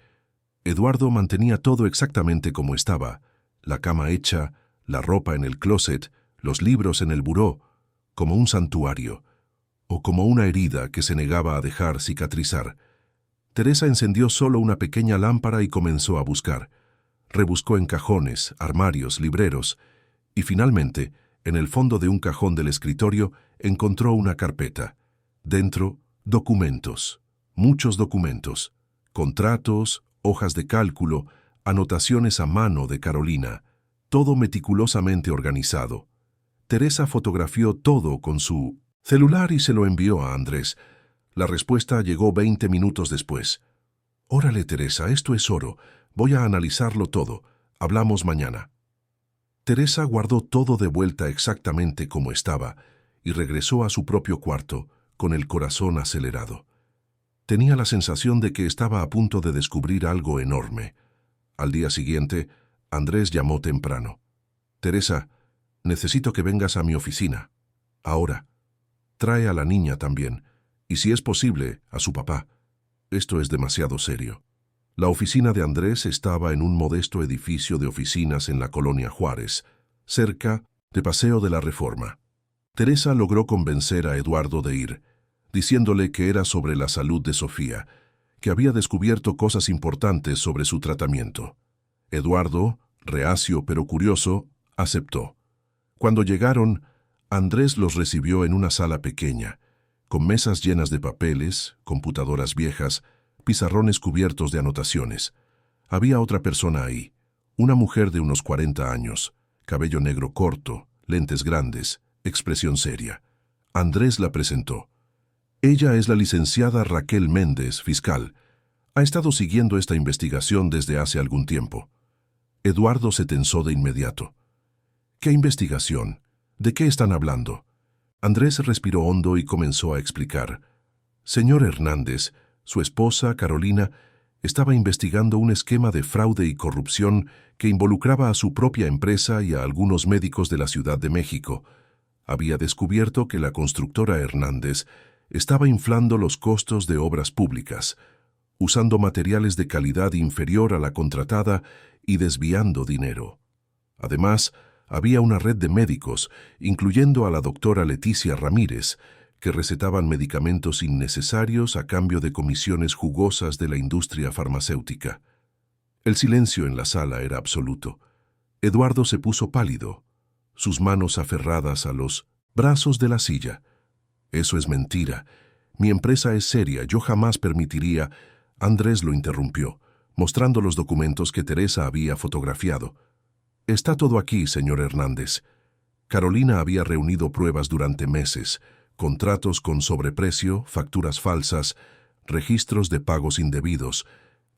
Eduardo mantenía todo exactamente como estaba: la cama hecha, la ropa en el closet, los libros en el buró, como un santuario, o como una herida que se negaba a dejar cicatrizar. Teresa encendió solo una pequeña lámpara y comenzó a buscar. Rebuscó en cajones, armarios, libreros, y finalmente, en el fondo de un cajón del escritorio, encontró una carpeta. Dentro, documentos, muchos documentos, contratos, hojas de cálculo, anotaciones a mano de Carolina, todo meticulosamente organizado. Teresa fotografió todo con su celular y se lo envió a Andrés. La respuesta llegó 20 minutos después. «Órale, Teresa, esto es oro. Voy a analizarlo todo. Hablamos mañana». Teresa guardó todo de vuelta exactamente como estaba y regresó a su propio cuarto con el corazón acelerado. Tenía la sensación de que estaba a punto de descubrir algo enorme. Al día siguiente, Andrés llamó temprano. «Teresa, necesito que vengas a mi oficina. Ahora. Trae a la niña también, y si es posible, a su papá. Esto es demasiado serio». La oficina de Andrés estaba en un modesto edificio de oficinas en la colonia Juárez, cerca de Paseo de la Reforma. Teresa logró convencer a Eduardo de ir, diciéndole que era sobre la salud de Sofía, que había descubierto cosas importantes sobre su tratamiento. Eduardo, reacio pero curioso, aceptó. Cuando llegaron, Andrés los recibió en una sala pequeña, con mesas llenas de papeles, computadoras viejas, pizarrones cubiertos de anotaciones. Había otra persona ahí, una mujer de unos 40 años, cabello negro corto, lentes grandes, expresión seria. Andrés la presentó. «Ella es la licenciada Raquel Méndez, fiscal. Ha estado siguiendo esta investigación desde hace algún tiempo». Eduardo se tensó de inmediato. «¿Qué investigación? ¿De qué están hablando?» Andrés respiró hondo y comenzó a explicar. «Señor Hernández, su esposa, Carolina, estaba investigando un esquema de fraude y corrupción que involucraba a su propia empresa y a algunos médicos de la Ciudad de México. Había descubierto que la constructora Hernández estaba inflando los costos de obras públicas, usando materiales de calidad inferior a la contratada y desviando dinero. Además, había una red de médicos, incluyendo a la doctora Leticia Ramírez, que recetaban medicamentos innecesarios a cambio de comisiones jugosas de la industria farmacéutica. El silencio en la sala era absoluto. Eduardo se puso pálido, sus manos aferradas a los brazos de la silla. Eso es mentira. Mi empresa es seria, yo jamás permitiría... Andrés lo interrumpió, mostrando los documentos que Teresa había fotografiado. Está todo aquí, señor Hernández. Carolina había reunido pruebas durante meses, contratos con sobreprecio, facturas falsas, registros de pagos indebidos.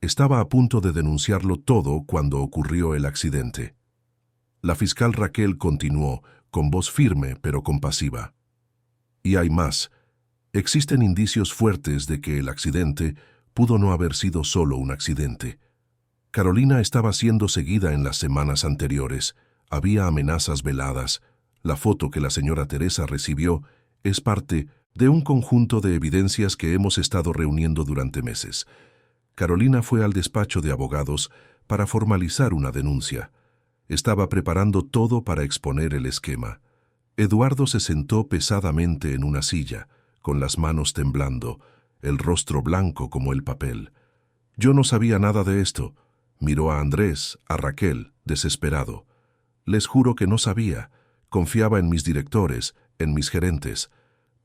Estaba a punto de denunciarlo todo cuando ocurrió el accidente. La fiscal Raquel continuó, con voz firme pero compasiva. Y hay más. Existen indicios fuertes de que el accidente pudo no haber sido solo un accidente. Carolina estaba siendo seguida en las semanas anteriores. Había amenazas veladas. La foto que la señora Teresa recibió es parte de un conjunto de evidencias que hemos estado reuniendo durante meses. Carolina fue al despacho de abogados para formalizar una denuncia. Estaba preparando todo para exponer el esquema. Eduardo se sentó pesadamente en una silla, con las manos temblando, el rostro blanco como el papel. Yo no sabía nada de esto. Miró a Andrés, a Raquel, desesperado. Les juro que no sabía. Confiaba en mis directores, en mis gerentes.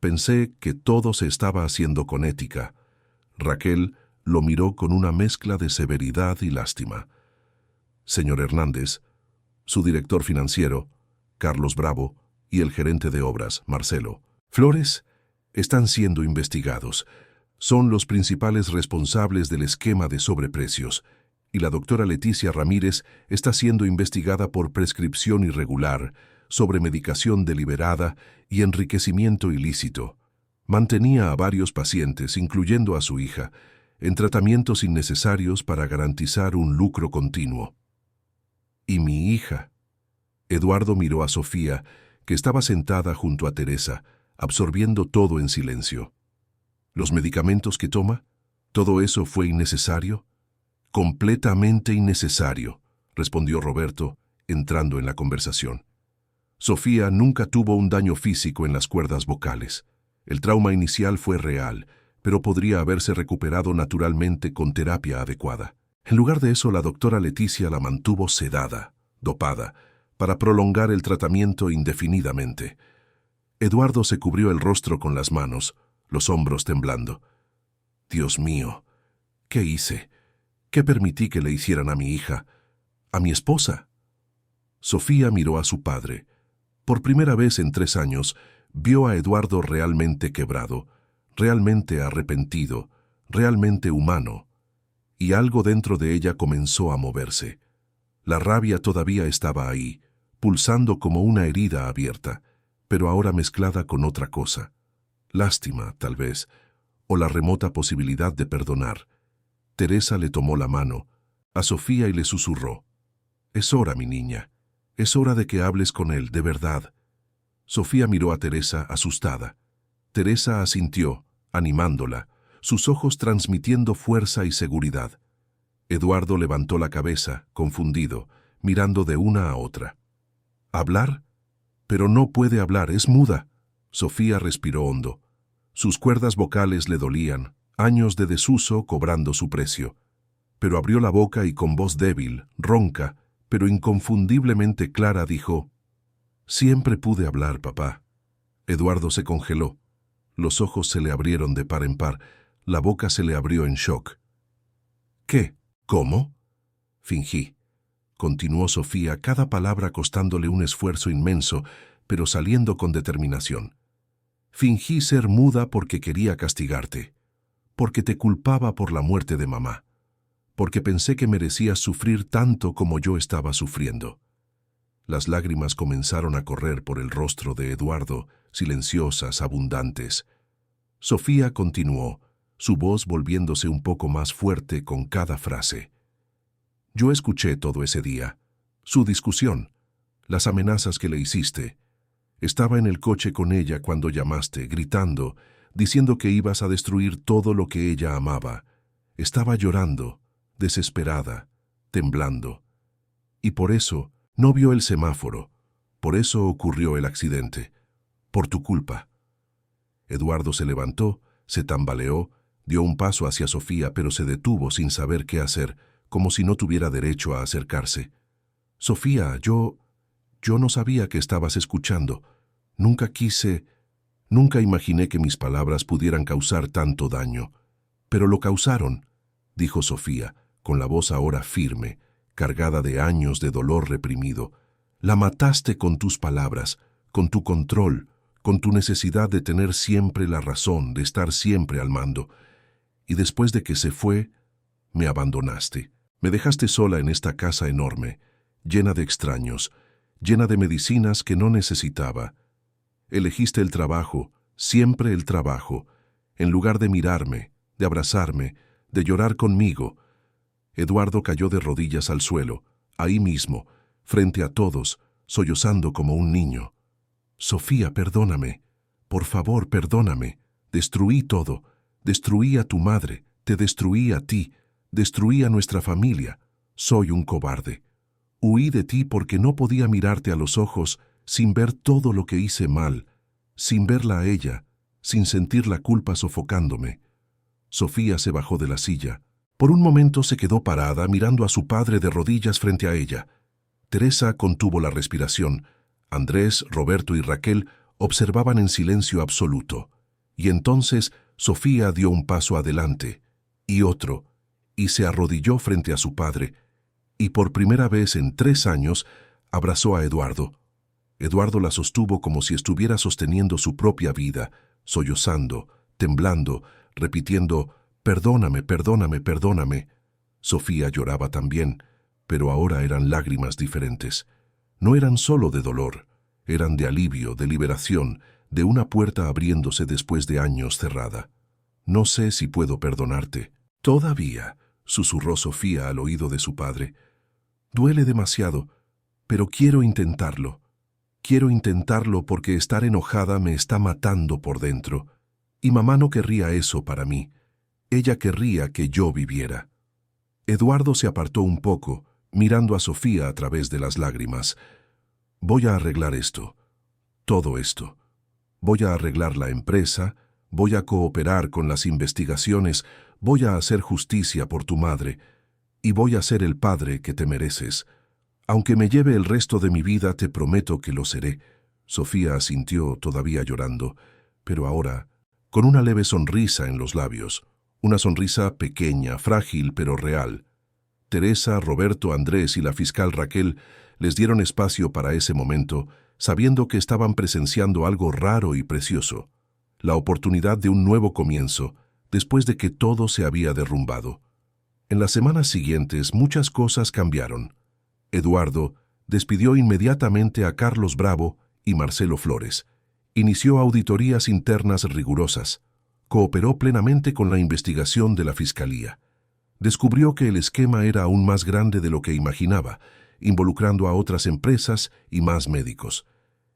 Pensé que todo se estaba haciendo con ética. Raquel lo miró con una mezcla de severidad y lástima. Señor Hernández, su director financiero, Carlos Bravo, y el gerente de obras, Marcelo Flores, están siendo investigados. Son los principales responsables del esquema de sobreprecios, y la doctora Leticia Ramírez está siendo investigada por prescripción irregular, sobremedicación deliberada y enriquecimiento ilícito. Mantenía a varios pacientes, incluyendo a su hija, en tratamientos innecesarios para garantizar un lucro continuo. ¿Y mi hija? Eduardo miró a Sofía, que estaba sentada junto a Teresa, absorbiendo todo en silencio. ¿Los medicamentos que toma? ¿Todo eso fue innecesario? Completamente innecesario, respondió Roberto, entrando en la conversación. Sofía nunca tuvo un daño físico en las cuerdas vocales. El trauma inicial fue real, pero podría haberse recuperado naturalmente con terapia adecuada. En lugar de eso, la doctora Leticia la mantuvo sedada, dopada, para prolongar el tratamiento indefinidamente. Eduardo se cubrió el rostro con las manos, los hombros temblando. Dios mío, ¿qué hice? ¿Qué permití que le hicieran a mi hija? ¿A mi esposa? Sofía miró a su padre. Por primera vez en 3 años, vio a Eduardo realmente quebrado, realmente arrepentido, realmente humano. Y algo dentro de ella comenzó a moverse. La rabia todavía estaba ahí, pulsando como una herida abierta, pero ahora mezclada con otra cosa. Lástima, tal vez, o la remota posibilidad de perdonar. Teresa le tomó la mano a Sofía y le susurró. Es hora, mi niña. Es hora de que hables con él, de verdad. Sofía miró a Teresa asustada. Teresa asintió, animándola, sus ojos transmitiendo fuerza y seguridad. Eduardo levantó la cabeza, confundido, mirando de una a otra. ¿Hablar? Pero no puede hablar, es muda. Sofía respiró hondo. Sus cuerdas vocales le dolían, años de desuso cobrando su precio. Pero abrió la boca y con voz débil, ronca, pero inconfundiblemente clara, dijo: Siempre pude hablar, papá. Eduardo se congeló. Los ojos se le abrieron de par en par, la boca se le abrió en shock. ¿Qué? ¿Cómo? Fingí. Continuó Sofía, cada palabra costándole un esfuerzo inmenso, pero saliendo con determinación. Fingí ser muda porque quería castigarte, porque te culpaba por la muerte de mamá, porque pensé que merecías sufrir tanto como yo estaba sufriendo. Las lágrimas comenzaron a correr por el rostro de Eduardo, silenciosas, abundantes. Sofía continuó, su voz volviéndose un poco más fuerte con cada frase. Yo escuché todo ese día, su discusión, las amenazas que le hiciste. Estaba en el coche con ella cuando llamaste, gritando, diciendo que ibas a destruir todo lo que ella amaba. Estaba llorando, desesperada, temblando. Y por eso no vio el semáforo. Por eso ocurrió el accidente. Por tu culpa. Eduardo se levantó, se tambaleó, dio un paso hacia Sofía, pero se detuvo sin saber qué hacer, como si no tuviera derecho a acercarse. Sofía, yo no sabía que estabas escuchando. Nunca imaginé que mis palabras pudieran causar tanto daño. Pero lo causaron, dijo Sofía, con la voz ahora firme, cargada de años de dolor reprimido. La mataste con tus palabras, con tu control, con tu necesidad de tener siempre la razón, de estar siempre al mando. Y después de que se fue, me abandonaste. Me dejaste sola en esta casa enorme, llena de extraños, llena de medicinas que no necesitaba. Elegiste el trabajo, siempre el trabajo, en lugar de mirarme, de abrazarme, de llorar conmigo. Eduardo cayó de rodillas al suelo, ahí mismo, frente a todos, sollozando como un niño. Sofía, perdóname. Por favor, perdóname. Destruí todo. Destruí a tu madre. Te destruí a ti. Destruí a nuestra familia. Soy un cobarde. Huí de ti porque no podía mirarte a los ojos sin ver todo lo que hice mal, sin verla a ella, sin sentir la culpa sofocándome. Sofía se bajó de la silla. Por un momento se quedó parada mirando a su padre de rodillas frente a ella. Teresa contuvo la respiración. Andrés, Roberto y Raquel observaban en silencio absoluto. Y entonces Sofía dio un paso adelante, y otro, y se arrodilló frente a su padre, y por primera vez en 3 años abrazó a Eduardo. Eduardo la sostuvo como si estuviera sosteniendo su propia vida, sollozando, temblando, repitiendo, «Perdóname, perdóname, perdóname». Sofía lloraba también, pero ahora eran lágrimas diferentes. No eran solo de dolor, eran de alivio, de liberación, de una puerta abriéndose después de años cerrada. «No sé si puedo perdonarte». «Todavía», susurró Sofía al oído de su padre. «Duele demasiado, pero quiero intentarlo. Quiero intentarlo porque estar enojada me está matando por dentro. Y mamá no querría eso para mí. Ella querría que yo viviera». Eduardo se apartó un poco, mirando a Sofía a través de las lágrimas. «Voy a arreglar esto, todo esto. Voy a arreglar la empresa, voy a cooperar con las investigaciones, voy a hacer justicia por tu madre, y voy a ser el padre que te mereces. Aunque me lleve el resto de mi vida, te prometo que lo seré». Sofía asintió, todavía llorando, pero ahora con una leve sonrisa en los labios. Una sonrisa pequeña, frágil, pero real. Teresa, Roberto, Andrés y la fiscal Raquel les dieron espacio para ese momento, sabiendo que estaban presenciando algo raro y precioso. La oportunidad de un nuevo comienzo, después de que todo se había derrumbado. En las semanas siguientes muchas cosas cambiaron. Eduardo despidió inmediatamente a Carlos Bravo y Marcelo Flores. Inició auditorías internas rigurosas. Cooperó plenamente con la investigación de la Fiscalía. Descubrió que el esquema era aún más grande de lo que imaginaba, involucrando a otras empresas y más médicos.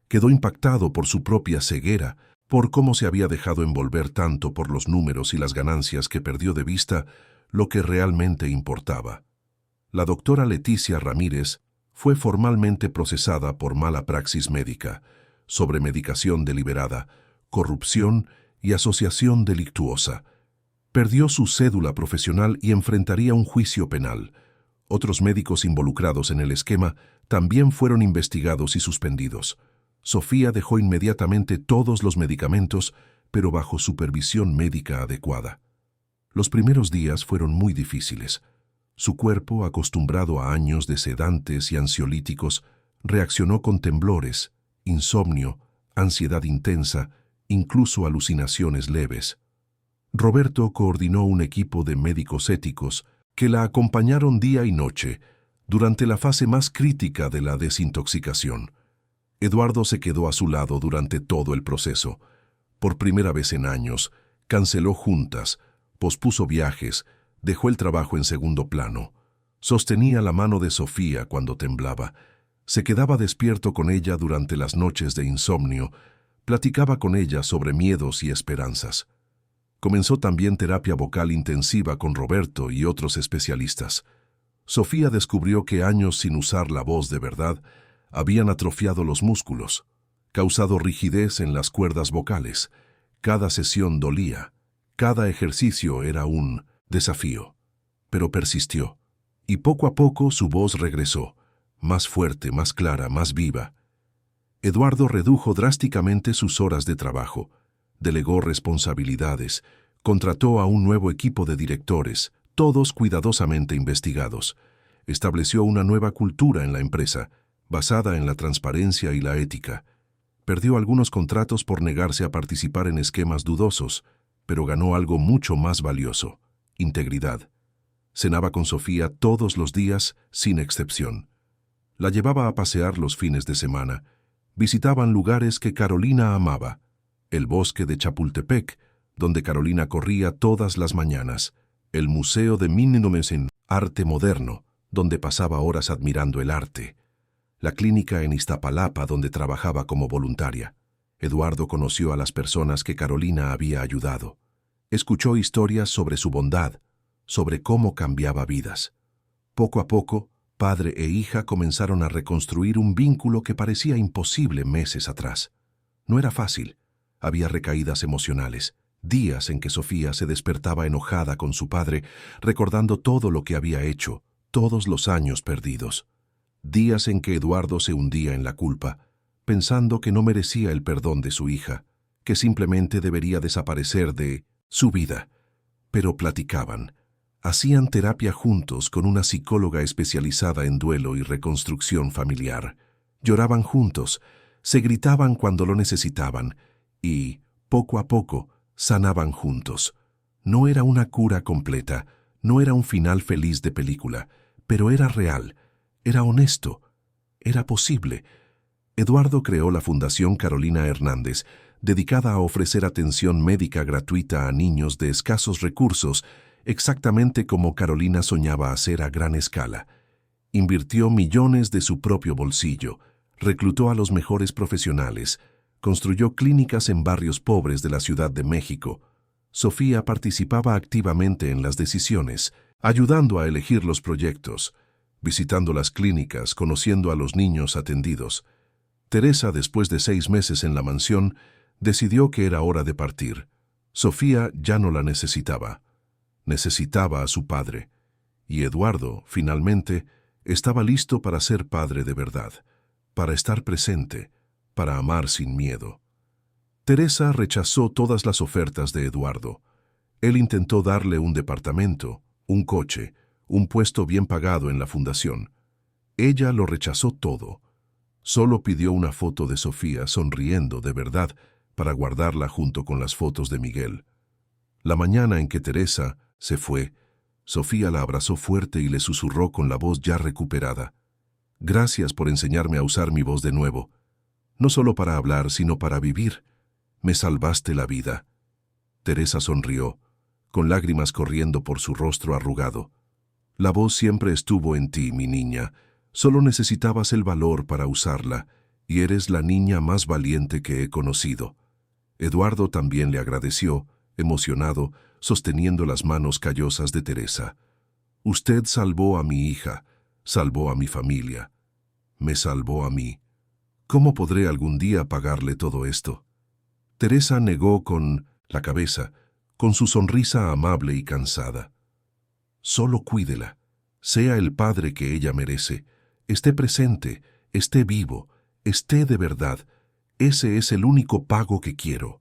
Quedó impactado por su propia ceguera, por cómo se había dejado envolver tanto por los números y las ganancias que perdió de vista lo que realmente importaba. La doctora Leticia Ramírez fue formalmente procesada por mala praxis médica, sobremedicación deliberada, corrupción y asociación delictuosa. Perdió su cédula profesional y enfrentaría un juicio penal. Otros médicos involucrados en el esquema también fueron investigados y suspendidos. Sofía dejó inmediatamente todos los medicamentos, pero bajo supervisión médica adecuada. Los primeros días fueron muy difíciles. Su cuerpo, acostumbrado a años de sedantes y ansiolíticos, reaccionó con temblores, insomnio, ansiedad intensa, incluso alucinaciones leves. Roberto coordinó un equipo de médicos éticos que la acompañaron día y noche durante la fase más crítica de la desintoxicación. Eduardo se quedó a su lado durante todo el proceso. Por primera vez en años, canceló juntas, pospuso viajes, dejó el trabajo en segundo plano. Sostenía la mano de Sofía cuando temblaba. Se quedaba despierto con ella durante las noches de insomnio, Platicaba con ella sobre miedos y esperanzas. Comenzó también terapia vocal intensiva con Roberto y otros especialistas. Sofía descubrió que años sin usar la voz de verdad habían atrofiado los músculos, causado rigidez en las cuerdas vocales. Cada sesión dolía, cada ejercicio era un desafío, pero persistió. Y poco a poco su voz regresó, más fuerte, más clara, más viva. Eduardo redujo drásticamente sus horas de trabajo, delegó responsabilidades, contrató a un nuevo equipo de directores, todos cuidadosamente investigados. Estableció una nueva cultura en la empresa, basada en la transparencia y la ética. Perdió algunos contratos por negarse a participar en esquemas dudosos, pero ganó algo mucho más valioso: integridad. Cenaba con Sofía todos los días, sin excepción. La llevaba a pasear los fines de semana. Visitaban lugares que Carolina amaba: el bosque de Chapultepec, donde Carolina corría todas las mañanas; el Museo de Mininomesen, Arte Moderno, donde pasaba horas admirando el arte; la clínica en Iztapalapa, donde trabajaba como voluntaria. Eduardo conoció a las personas que Carolina había ayudado. Escuchó historias sobre su bondad, sobre cómo cambiaba vidas. Poco a poco, padre e hija comenzaron a reconstruir un vínculo que parecía imposible meses atrás. No era fácil. Había recaídas emocionales, días en que Sofía se despertaba enojada con su padre, recordando todo lo que había hecho, todos los años perdidos. Días en que Eduardo se hundía en la culpa, pensando que no merecía el perdón de su hija, que simplemente debería desaparecer de su vida. Pero platicaban. Hacían terapia juntos con una psicóloga especializada en duelo y reconstrucción familiar. Lloraban juntos, se gritaban cuando lo necesitaban y, poco a poco, sanaban juntos. No era una cura completa, no era un final feliz de película, pero era real, era honesto, era posible. Eduardo creó la Fundación Carolina Hernández, dedicada a ofrecer atención médica gratuita a niños de escasos recursos, exactamente como Carolina soñaba hacer a gran escala. Invirtió millones de su propio bolsillo, reclutó a los mejores profesionales, construyó clínicas en barrios pobres de la Ciudad de México. Sofía participaba activamente en las decisiones, ayudando a elegir los proyectos, visitando las clínicas, conociendo a los niños atendidos. Teresa, después de 6 meses en la mansión, decidió que era hora de partir. Sofía ya no la necesitaba. Necesitaba a su padre. Y Eduardo, finalmente, estaba listo para ser padre de verdad, para estar presente, para amar sin miedo. Teresa rechazó todas las ofertas de Eduardo. Él intentó darle un departamento, un coche, un puesto bien pagado en la fundación. Ella lo rechazó todo. Solo pidió una foto de Sofía sonriendo de verdad para guardarla junto con las fotos de Miguel. La mañana en que Teresa se fue, Sofía la abrazó fuerte y le susurró con la voz ya recuperada: «Gracias por enseñarme a usar mi voz de nuevo. No solo para hablar, sino para vivir. Me salvaste la vida». Teresa sonrió, con lágrimas corriendo por su rostro arrugado. «La voz siempre estuvo en ti, mi niña. Solo necesitabas el valor para usarla, y eres la niña más valiente que he conocido». Eduardo también le agradeció, emocionado, sosteniendo las manos callosas de Teresa. «Usted salvó a mi hija, salvó a mi familia, me salvó a mí. ¿Cómo podré algún día pagarle todo esto?». Teresa negó con la cabeza, con su sonrisa amable y cansada. «Solo cuídela, sea el padre que ella merece, esté presente, esté vivo, esté de verdad. Ese es el único pago que quiero».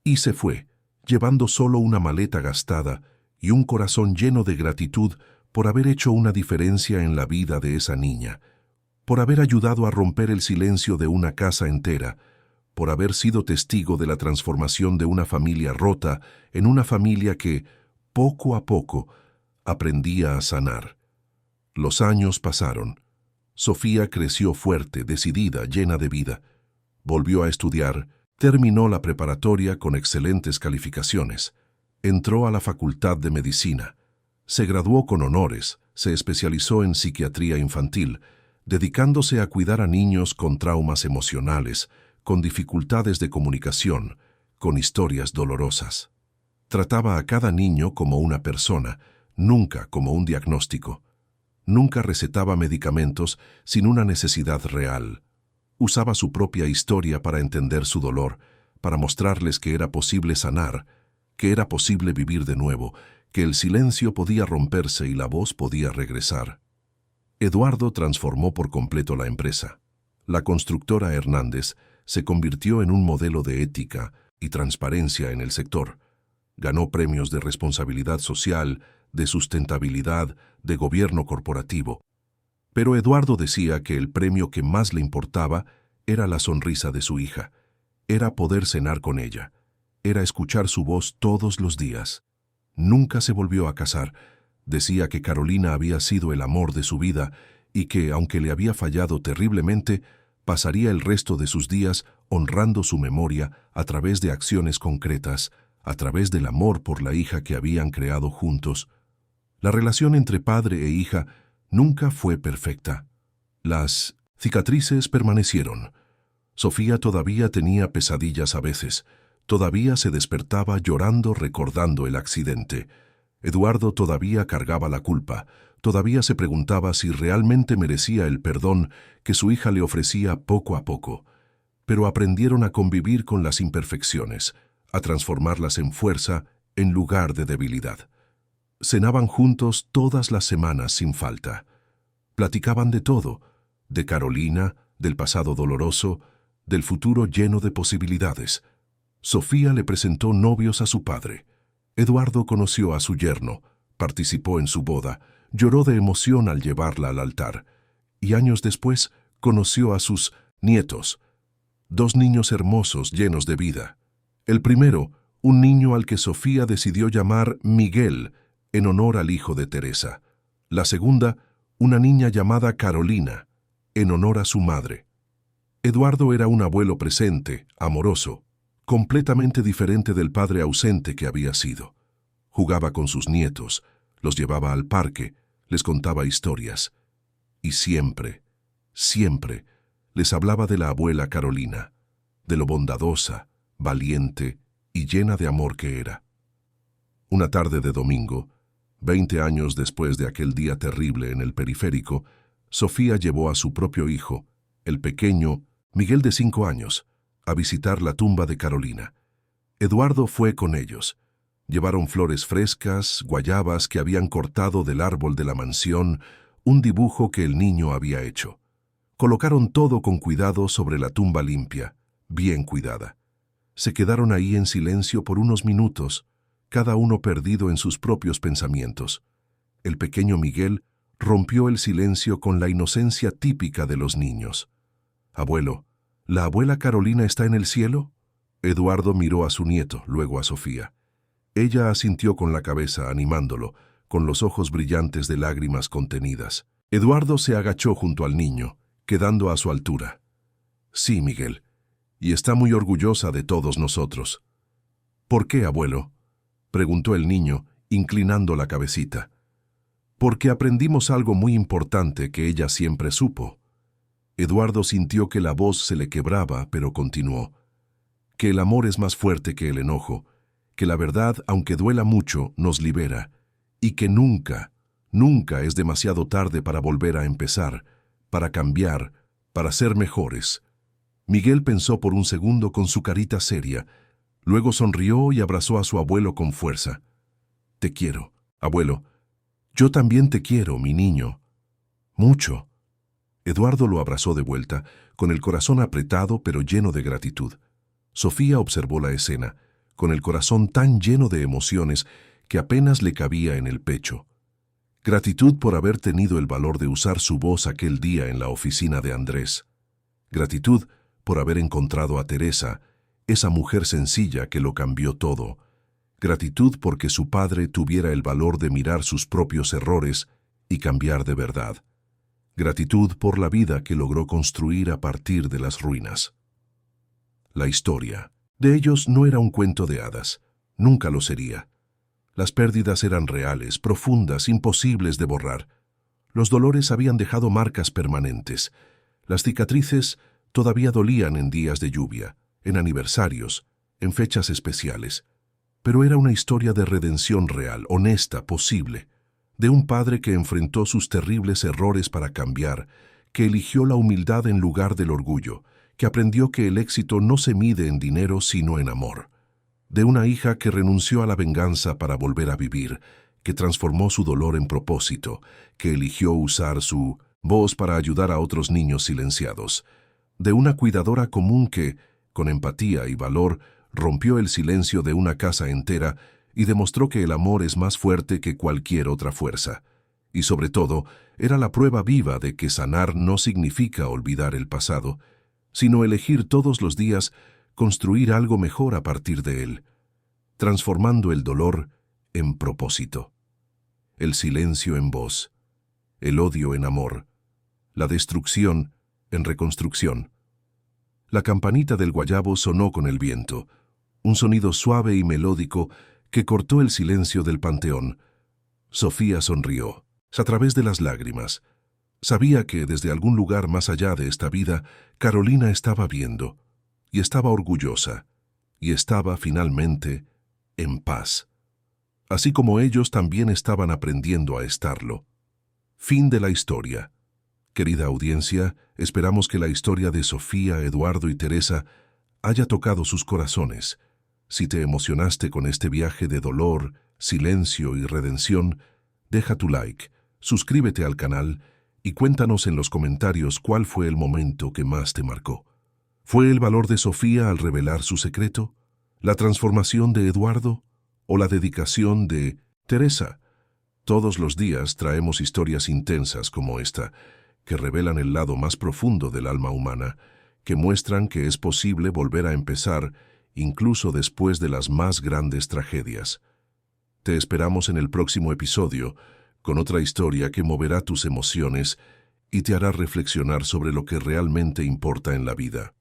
Y se fue, llevando solo una maleta gastada y un corazón lleno de gratitud por haber hecho una diferencia en la vida de esa niña, por haber ayudado a romper el silencio de una casa entera, por haber sido testigo de la transformación de una familia rota en una familia que, poco a poco, aprendía a sanar. Los años pasaron. Sofía creció fuerte, decidida, llena de vida. Volvió a estudiar, terminó la preparatoria con excelentes calificaciones. Entró a la Facultad de Medicina. Se graduó con honores, se especializó en psiquiatría infantil, dedicándose a cuidar a niños con traumas emocionales, con dificultades de comunicación, con historias dolorosas. Trataba a cada niño como una persona, nunca como un diagnóstico. Nunca recetaba medicamentos sin una necesidad real. Usaba su propia historia para entender su dolor, para mostrarles que era posible sanar, que era posible vivir de nuevo, que el silencio podía romperse y la voz podía regresar. Eduardo transformó por completo la empresa. La constructora Hernández se convirtió en un modelo de ética y transparencia en el sector. Ganó premios de responsabilidad social, de sustentabilidad, de gobierno corporativo. Pero Eduardo decía que el premio que más le importaba era la sonrisa de su hija. Era poder cenar con ella. Era escuchar su voz todos los días. Nunca se volvió a casar. Decía que Carolina había sido el amor de su vida y que, aunque le había fallado terriblemente, pasaría el resto de sus días honrando su memoria a través de acciones concretas, a través del amor por la hija que habían creado juntos. La relación entre padre e hija nunca fue perfecta. Las cicatrices permanecieron. Sofía todavía tenía pesadillas a veces. Todavía se despertaba llorando recordando el accidente. Eduardo todavía cargaba la culpa. Todavía se preguntaba si realmente merecía el perdón que su hija le ofrecía poco a poco. Pero aprendieron a convivir con las imperfecciones, a transformarlas en fuerza en lugar de debilidad. Cenaban juntos todas las semanas sin falta. Platicaban de todo, de Carolina, del pasado doloroso, del futuro lleno de posibilidades. Sofía le presentó novios a su padre. Eduardo conoció a su yerno, participó en su boda, lloró de emoción al llevarla al altar. Y años después conoció a sus nietos, 2 niños hermosos llenos de vida. El primero, un niño al que Sofía decidió llamar Miguel, en honor al hijo de Teresa. La segunda, una niña llamada Carolina, en honor a su madre. Eduardo era un abuelo presente, amoroso, completamente diferente del padre ausente que había sido. Jugaba con sus nietos, los llevaba al parque, les contaba historias. Y siempre, siempre, les hablaba de la abuela Carolina, de lo bondadosa, valiente y llena de amor que era. Una tarde de domingo, 20 años después de aquel día terrible en el periférico, Sofía llevó a su propio hijo, el pequeño Miguel de 5 años, a visitar la tumba de Carolina. Eduardo fue con ellos. Llevaron flores frescas, guayabas que habían cortado del árbol de la mansión, un dibujo que el niño había hecho. Colocaron todo con cuidado sobre la tumba limpia, bien cuidada. Se quedaron ahí en silencio por unos minutos, cada uno perdido en sus propios pensamientos. El pequeño Miguel rompió el silencio con la inocencia típica de los niños. «Abuelo, ¿la abuela Carolina está en el cielo?» Eduardo miró a su nieto, luego a Sofía. Ella asintió con la cabeza, animándolo, con los ojos brillantes de lágrimas contenidas. Eduardo se agachó junto al niño, quedando a su altura. «Sí, Miguel, y está muy orgullosa de todos nosotros». «¿Por qué, abuelo?», preguntó el niño, inclinando la cabecita. «Porque aprendimos algo muy importante que ella siempre supo». Eduardo sintió que la voz se le quebraba, pero continuó. «Que el amor es más fuerte que el enojo, que la verdad, aunque duela mucho, nos libera, y que nunca, nunca es demasiado tarde para volver a empezar, para cambiar, para ser mejores». Miguel pensó por un segundo con su carita seria. Luego sonrió y abrazó a su abuelo con fuerza. «Te quiero, abuelo. Yo también te quiero, mi niño. Mucho». Eduardo lo abrazó de vuelta, con el corazón apretado pero lleno de gratitud. Sofía observó la escena, con el corazón tan lleno de emociones que apenas le cabía en el pecho. Gratitud por haber tenido el valor de usar su voz aquel día en la oficina de Andrés. Gratitud por haber encontrado a Teresa, esa mujer sencilla que lo cambió todo. Gratitud porque su padre tuviera el valor de mirar sus propios errores y cambiar de verdad. Gratitud por la vida que logró construir a partir de las ruinas. La historia de ellos no era un cuento de hadas, nunca lo sería. Las pérdidas eran reales, profundas, imposibles de borrar. Los dolores habían dejado marcas permanentes. Las cicatrices Todavía dolían en días de lluvia, en aniversarios, en fechas especiales. Pero era una historia de redención real, honesta, posible, de un padre que enfrentó sus terribles errores para cambiar, que eligió la humildad en lugar del orgullo, que aprendió que el éxito no se mide en dinero sino en amor. De una hija que renunció a la venganza para volver a vivir, que transformó su dolor en propósito, que eligió usar su voz para ayudar a otros niños silenciados. De una cuidadora común que, con empatía y valor, rompió el silencio de una casa entera y demostró que el amor es más fuerte que cualquier otra fuerza. Y sobre todo, era la prueba viva de que sanar no significa olvidar el pasado, sino elegir todos los días construir algo mejor a partir de él, transformando el dolor en propósito, el silencio en voz, el odio en amor, la destrucción en reconstrucción. La campanita del guayabo sonó con el viento, un sonido suave y melódico que cortó el silencio del panteón. Sofía sonrió, a través de las lágrimas. Sabía que desde algún lugar más allá de esta vida, Carolina estaba viendo, y estaba orgullosa, y estaba finalmente en paz. Así como ellos también estaban aprendiendo a estarlo. Fin de la historia. Querida audiencia, esperamos que la historia de Sofía, Eduardo y Teresa haya tocado sus corazones. Si te emocionaste con este viaje de dolor, silencio y redención, deja tu like, suscríbete al canal y cuéntanos en los comentarios cuál fue el momento que más te marcó. ¿Fue el valor de Sofía al revelar su secreto? ¿La transformación de Eduardo? ¿O la dedicación de Teresa? Todos los días traemos historias intensas como esta, que revelan el lado más profundo del alma humana, que muestran que es posible volver a empezar incluso después de las más grandes tragedias. Te esperamos en el próximo episodio, con otra historia que moverá tus emociones y te hará reflexionar sobre lo que realmente importa en la vida.